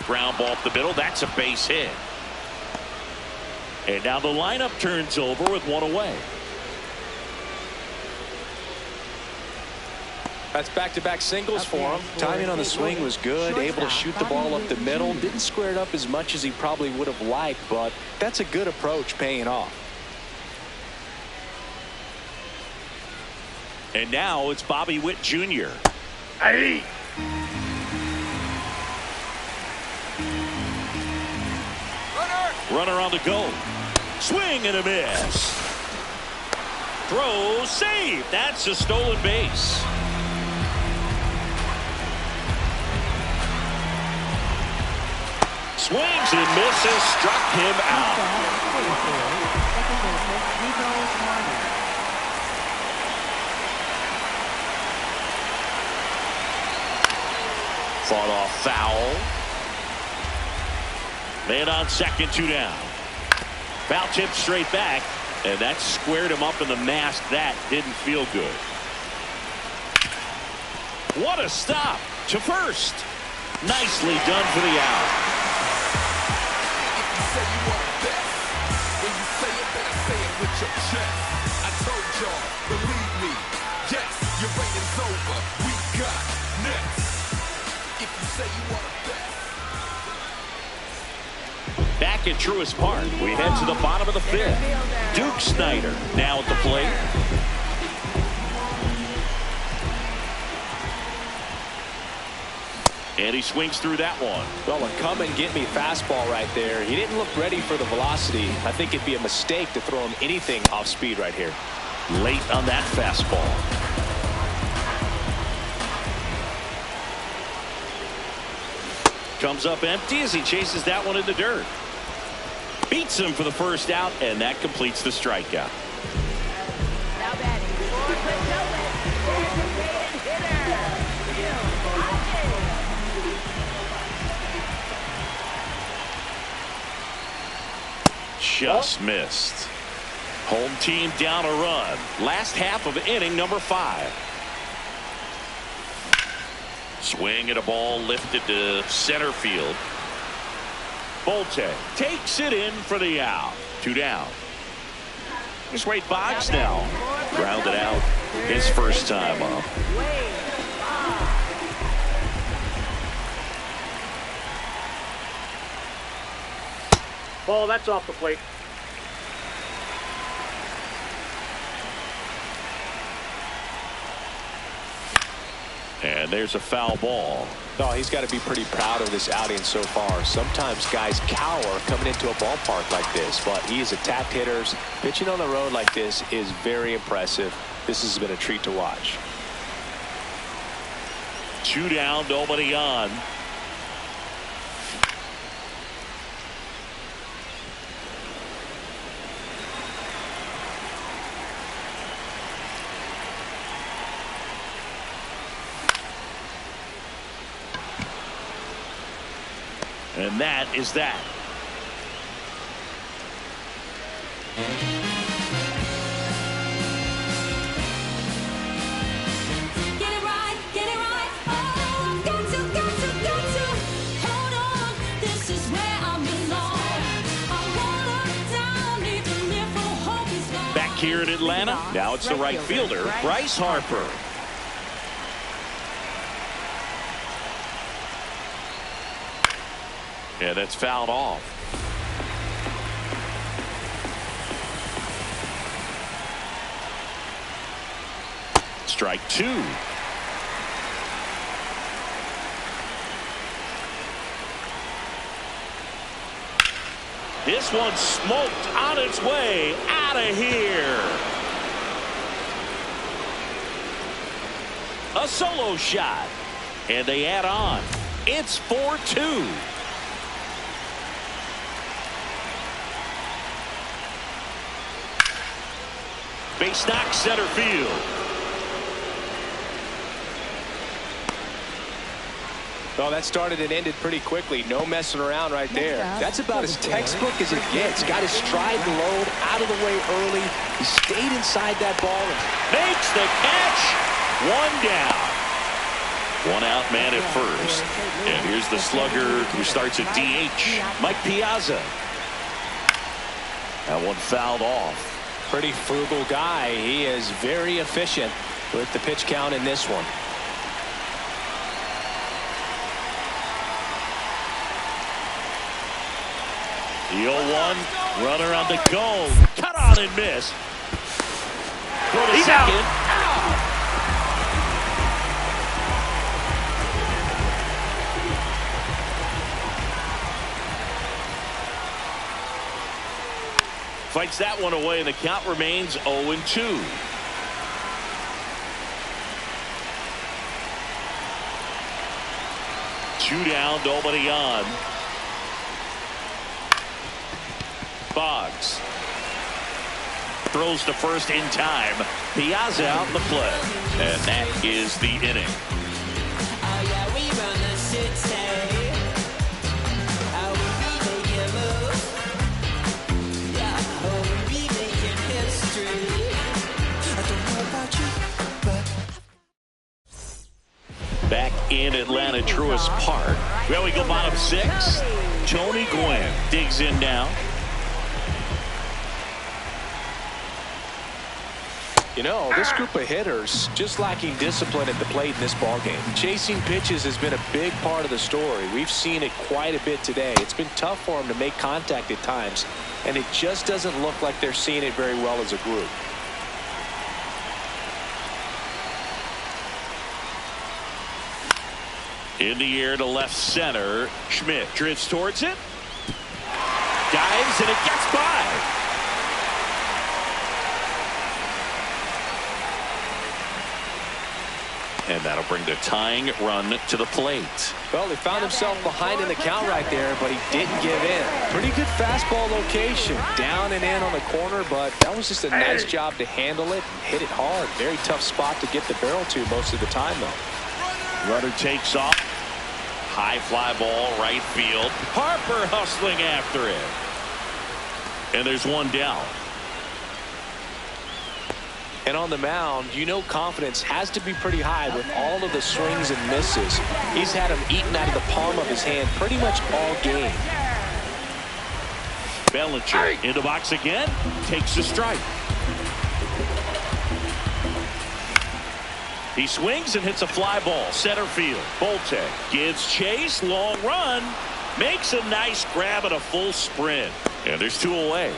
Ground ball up the middle. That's a base hit. And now the lineup turns over with one away. That's back-to-back singles for him. Timing on the swing was good. Able to shoot the ball up the middle. Didn't square it up as much as he probably would have liked, but that's a good approach, paying off. And now it's Bobby Witt Jr. Hey! Runner on the go. Swing and a miss. Throw, save. That's a stolen base. Swings and misses. Struck him out. Fought off foul. Man on second, 2 down. Foul tip straight back, and that squared him up in the mask. That didn't feel good. What a stop to first. Nicely done for the out. If you say you want the best, when you say it, better say it with your chest. I told y'all, believe me. Yes, your reigning's over. We got next. If you say you want the best. Back at Truist Park, we head to the bottom of the fifth. Duke Snyder now at the plate. And he swings through that one. Well, a come and get me fastball right there. He didn't look ready for the velocity. I think it'd be a mistake to throw him anything off speed right here. Late on that fastball. Comes up empty as he chases that one in the dirt. Beats him for the first out, and that completes the strikeout. Now batting for Potomac, Just missed. Home team down a run. Last half of inning number 5. Swing at a ball lifted to center field. Bolte takes it in for the out. 2 down. Here's Wade Boggs now. Grounded out his first time up. Ball, that's off the plate. And there's a foul ball. No, he's got to be pretty proud of this outing so far. Sometimes guys cower coming into a ballpark like this, but he has attacked hitters. Pitching on the road like this is very impressive. This has been a treat to watch. 2 down, nobody on. And that is that. Get it right, get it right. Oh, got to. Hold on, this is where I belong. I wanna down, even if all hope is gone. Back here in Atlanta, now it's the right fielder, Bryce Harper. Yeah, that's fouled off. Strike 2. This one smoked on its way out of here. A solo shot. And they add on. It's 4-2. Base knock center field. Well, that started and ended pretty quickly. No messing around right there. That's about as textbook as it gets. Got his stride and load out of the way early. He stayed inside that ball and makes the catch. 1 down. 1 out man at first. And here's the slugger who starts at DH, Mike Piazza. That one fouled off. Pretty frugal guy. He is very efficient with the pitch count in this one. The 0-1 runner on the go. Cut on and miss. Throw to second. Fights that one away, and the count remains 0-2. Two down, nobody on. Boggs throws to first in time. Piazza out in the play, and that is the inning. Oh yeah, we run the city. Back in Atlanta, Truist Park. Well, we go bottom 6. Tony Gwynn digs in now. You know, this group of hitters just lacking discipline at the plate in this ballgame. Chasing pitches has been a big part of the story. We've seen it quite a bit today. It's been tough for them to make contact at times, and it just doesn't look like they're seeing it very well as a group. In the air to left center. Schmidt drifts towards it. Dives, and it gets by. And that'll bring the tying run to the plate. Well, he found himself behind in the count right there, but he didn't give in. Pretty good fastball location. Down and in on the corner, but that was just a nice job to handle it and hit it hard. Very tough spot to get the barrel to most of the time, though. Runner takes off. High fly ball, right field. Harper hustling after it. And there's one down. And on the mound, you know confidence has to be pretty high with all of the swings and misses. He's had them eaten out of the palm of his hand pretty much all game. Bellinger in the box again. Takes a strike. He swings and hits a fly ball. Center field. Bolte gives chase. Long run. Makes a nice grab at a full sprint. And there's 2 away.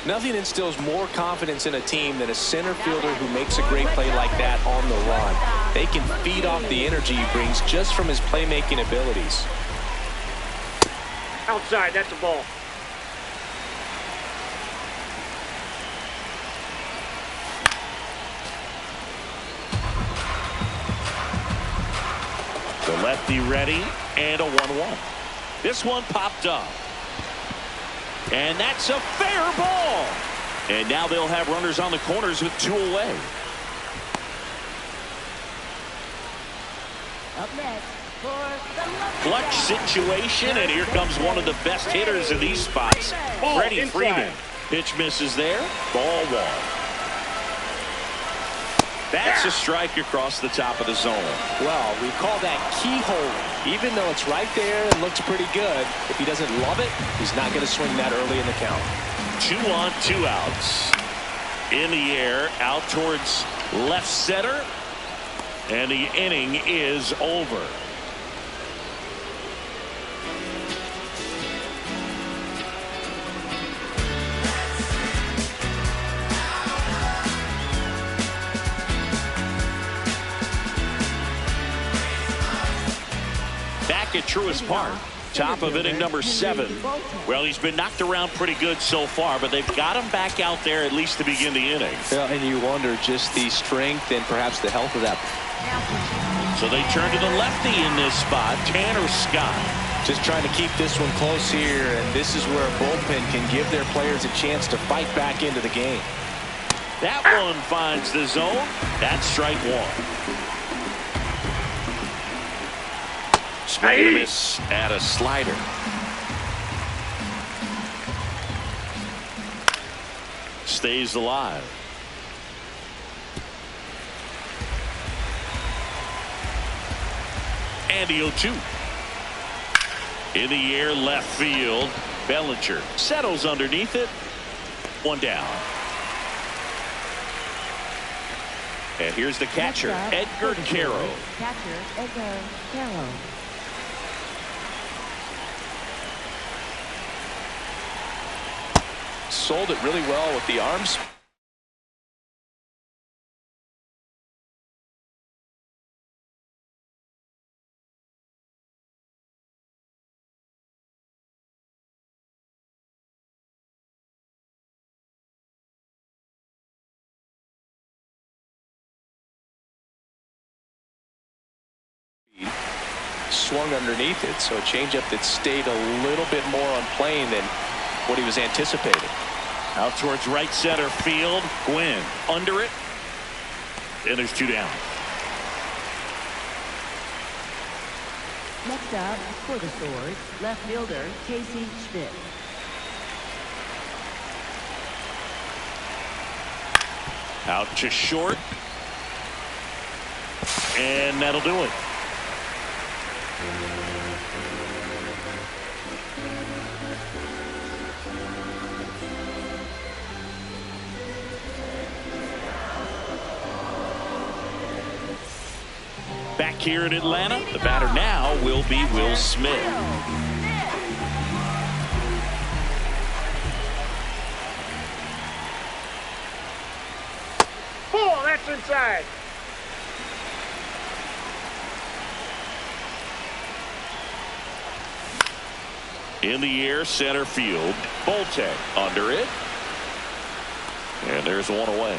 Nothing instills more confidence in a team than a center fielder who makes a great play like that on the run. They can feed off the energy he brings just from his playmaking abilities. Outside, that's a ball. The lefty ready, and a 1-1. This one popped up. And that's a fair ball. And now they'll have runners on the corners with 2 away. Up next for the Clutch situation, and here comes one of the best hitters in these spots. Freddie Freeman. Pitch misses there. Ball 1. That's a strike across the top of the zone. Well, we call that keyhole. Even though it's right there and looks pretty good, if he doesn't love it, he's not going to swing that early in the count. 2 on, 2 outs. In the air, out towards left center. And the inning is over. At Truist Park, top of inning number 7. Well, he's been knocked around pretty good so far, but they've got him back out there at least to begin the inning. Yeah, and you wonder just the strength and perhaps the health of that. So they turn to the lefty in this spot, Tanner Scott. Just trying to keep this one close here, and this is where a bullpen can give their players a chance to fight back into the game. That one finds the zone. That's strike 1. Swing and a miss at a slider. Stays alive. And the 0-2. In the air, left field. Bellinger settles underneath it. 1 down. And here's the catcher, Edgar Quero. Catcher, Edgar Quero. Sold it really well with the arms. Swung underneath it, so a changeup that stayed a little bit more on plane than what he was anticipating. Out towards right center field. Gwynn under it. And there's 2 down. Next up for the Swords, left fielder Casey Schmidt. Out to short. And that'll do it. Back here in Atlanta, the batter now will be Will Smith. Oh, that's inside. In the air, center field. Bolte under it. And there's 1 away.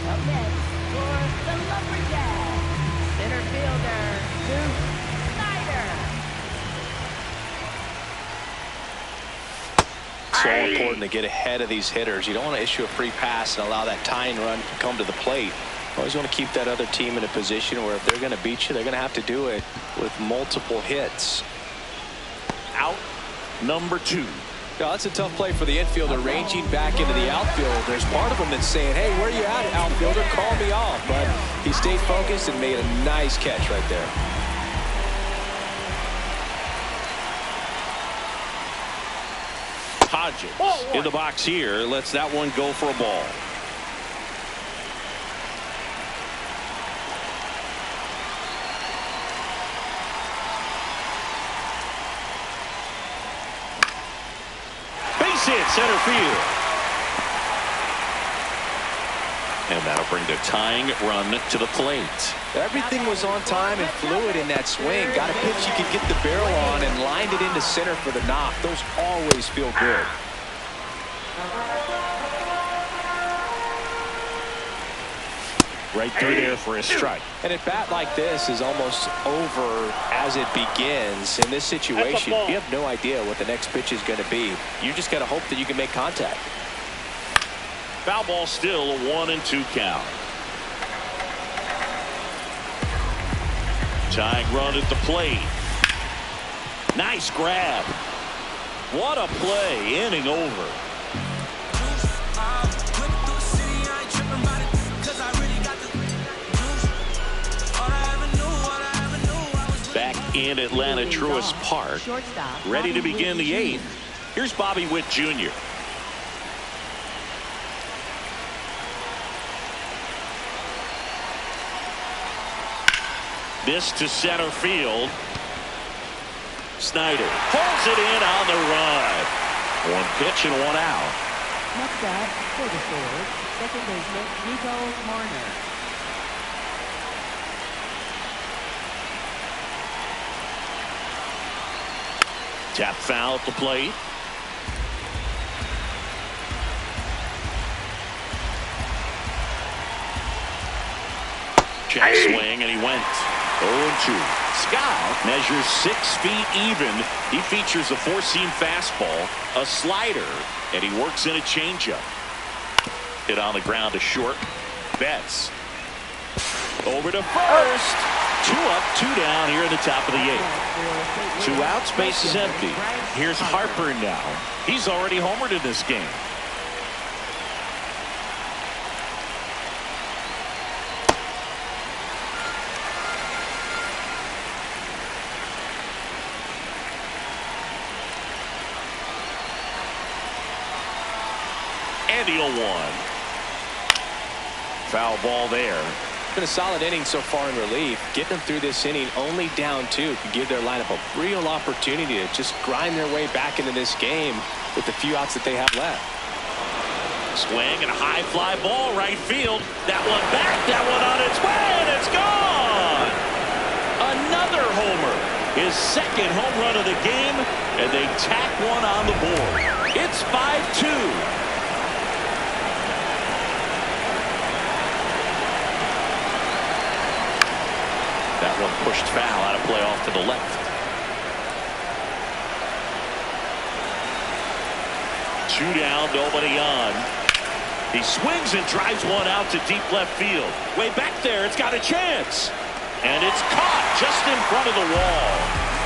Up next for the Lumberjacks, center fielder Duke Snyder. So important to get ahead of these hitters. You don't want to issue a free pass and allow that tying run to come to the plate. You always want to keep that other team in a position where if they're going to beat you, they're going to have to do it with multiple hits. Out number 2. No, that's a tough play for the infielder, ranging back into the outfield. There's part of him that's saying, hey, where you at, outfielder? Call me off. But he stayed focused and made a nice catch right there. Hodges in the box here. Lets that one go for a ball. Base hit, center field. And that'll bring the tying run to the plate. Everything was on time and fluid in that swing. Got a pitch you could get the barrel on and lined it into center for the knock. Those always feel good. Right through there for a strike. And at bat like this is almost over as it begins. In this situation, you have no idea what the next pitch is going to be. You just got to hope that you can make contact. Foul ball, still a 1-2 count. Tying run at the plate. Nice grab. What a play. Inning over. Back in Atlanta Truist Park, ready to begin the 8th. Here's Bobby Witt Jr. This to center field. Snyder pulls it in on the run. One pitch and one out. Next up, for the Swords, second baseman Nico Marner. Tap foul at the plate. Check swing, and he went 0-2. Scott measures 6 feet even. He features a 4-seam fastball, a slider, and he works in a changeup. Hit on the ground to short. Betts over to first. 2 up, 2 down here in the top of the 8th. 2 outs, base is empty. Here's Harper now. He's already homered in this game. And the 0-1. Foul ball there. Been a solid inning so far in relief. Getting them through this inning only down 2 could give their lineup a real opportunity to just grind their way back into this game with the few outs that they have left. Swing and a high fly ball right field. That one back, that one on its way, and it's gone. Another homer. His second home run of the game, and they tack one on the board. It's 5-2. That one pushed foul out of play off to the left. 2 down, nobody on. He swings and drives one out to deep left field. Way back there, it's got a chance. And it's caught just in front of the wall.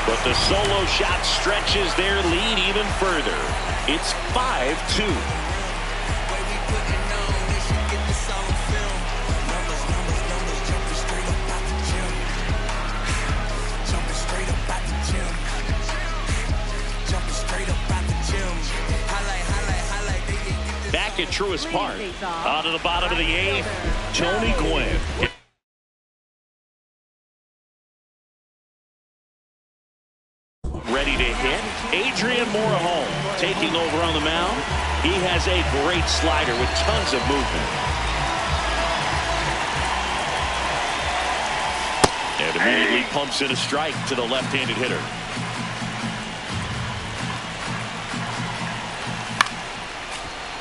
But the solo shot stretches their lead even further. It's 5-2. Back at Truist Park, out of the bottom of the 8th, Tony Gwynn. Ready to hit. Adrian Morejon taking over on the mound. He has a great slider with tons of movement. And immediately pumps in a strike to the left-handed hitter.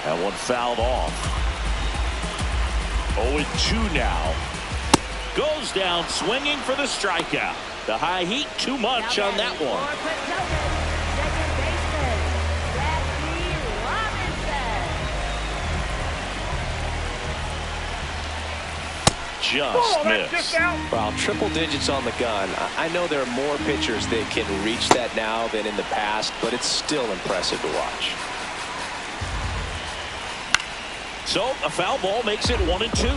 That one fouled off. 0-2 now. Goes down swinging for the strikeout. The high heat, too much on that one. just missed. Well, triple digits on the gun. I know there are more pitchers that can reach that now than in the past, but it's still impressive to watch. So a foul ball makes it 1-2.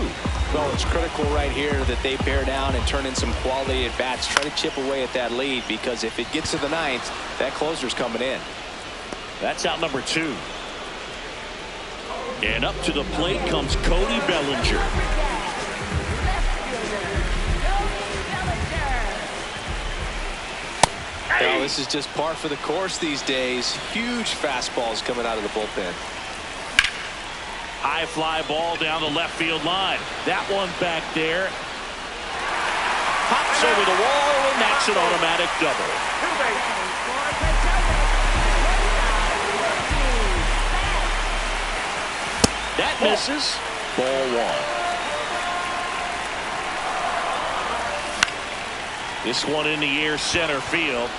Well, it's critical right here that they bear down and turn in some quality at bats. Try to chip away at that lead, because if it gets to the ninth, that closer's coming in. That's out number 2. And up to the plate comes Cody Bellinger. Well, this is just par for the course these days. Huge fastballs coming out of the bullpen. High fly ball down the left field line. That one back there. Pops over the wall, and that's an automatic double. That misses. Ball 1. This one in the air, center field.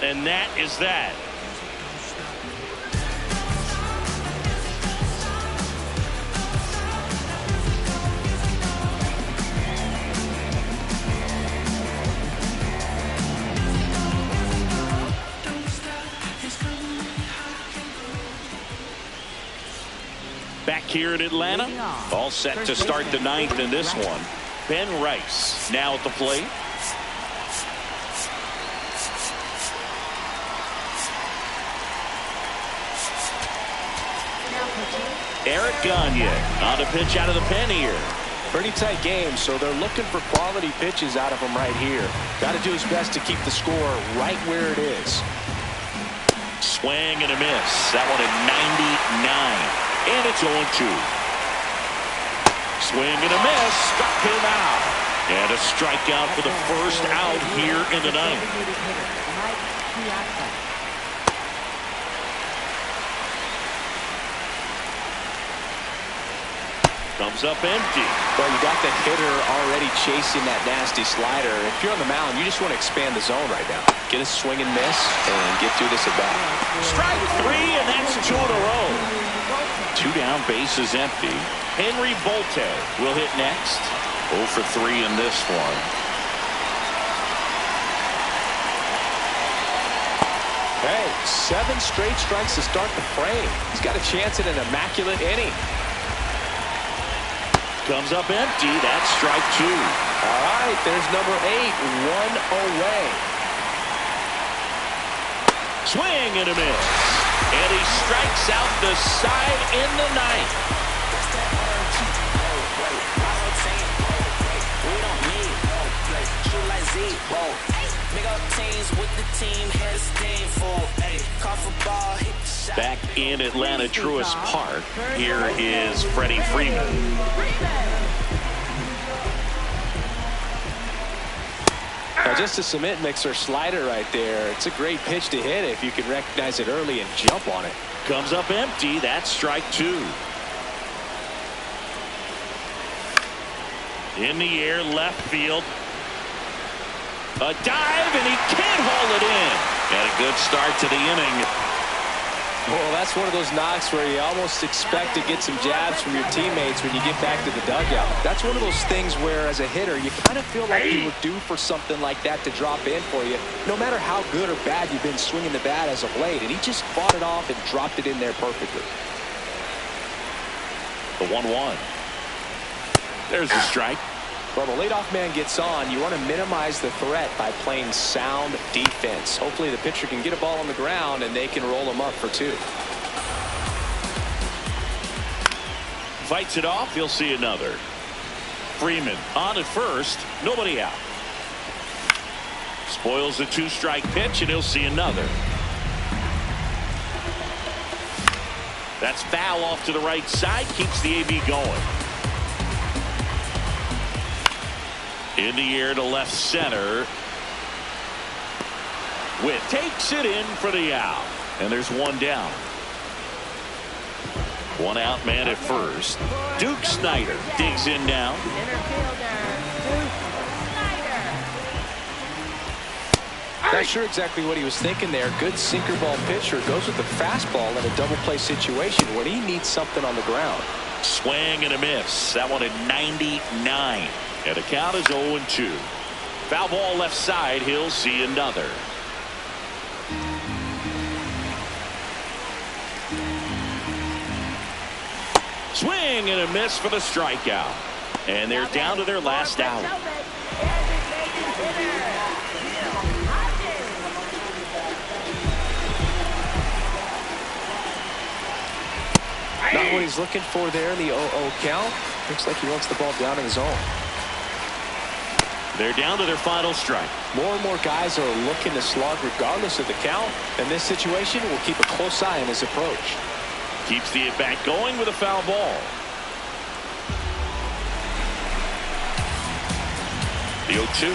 And that is that. Back here in Atlanta, all set to start the ninth in this one. Ben Rice now at the plate. Eric Gagne on the pitch out of the pen here. Pretty tight game, so they're looking for quality pitches out of him right here. Got to do his best to keep the score right where it is. Swing and a miss. That one at 99. And it's 0-2. Swing and a miss. Struck him out. And a strikeout for the first out here in the ninth. Comes up empty. Well, you got the hitter already chasing that nasty slider. If you're on the mound, you just want to expand the zone right now. Get a swing and miss and get through this at bat. Strike 3, and that's 2 in a row. 2 down, bases empty. Henry Volte will hit next. 0 for 3 in this one. Hey, 7 straight strikes to start the frame. He's got a chance at an immaculate inning. Comes up empty. That's strike 2. All right, there's number 8, 1 away. Swing and a miss. And he strikes out the side in the ninth. Back in Atlanta, Truist Park, here is Freddie Freeman. Now, just a cement mixer slider right there. It's a great pitch to hit if you can recognize it early and jump on it. Comes up empty. That's strike 2. In the air, left field. A dive, and he can't haul it in. And a good start to the inning. Well, that's one of those knocks where you almost expect to get some jabs from your teammates when you get back to the dugout. That's one of those things where, as a hitter, you kind of feel like you were due for something like that to drop in for you, no matter how good or bad you've been swinging the bat as of late. And he just fought it off and dropped it in there perfectly. The 1-1. There's the strike. Well, the leadoff man gets on. You want to minimize the threat by playing sound defense. Hopefully the pitcher can get a ball on the ground and they can roll him up for 2. Fights it off. He'll see another. Freeman on at first. Nobody out. Spoils the 2-strike pitch, and he'll see another. That's foul off to the right side. Keeps the AB going. In the air to left center. Witt takes it in for the out. And there's 1 down. 1 out man at first. Duke Snider digs in now. Not sure exactly what he was thinking there. Good sinker ball pitcher. Goes with the fastball in a double play situation when he needs something on the ground. Swing and a miss. That one at 99. And the count is 0-2. Foul ball left side. He'll see another. Swing and a miss for the strikeout. And they're down to their last out. Not what he's looking for there in the 0-0 count. Looks like he wants the ball down in the zone. They're down to their final strike. More and more guys are looking to slog regardless of the count. In this situation, we'll keep a close eye on his approach. Keeps the at-bat going with a foul ball. The 0-2.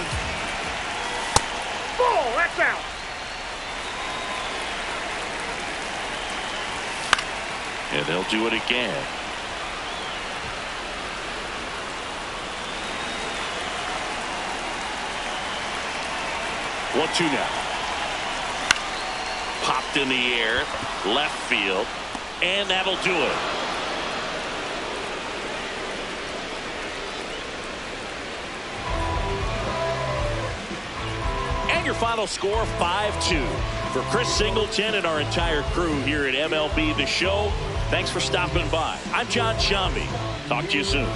Ball, that's out. And they'll do it again. One, two now. Popped in the air, left field, and that'll do it. And your final score, 5-2. For Chris Singleton and our entire crew here at MLB The Show, thanks for stopping by. I'm John Shambi. Talk to you soon.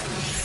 Bye.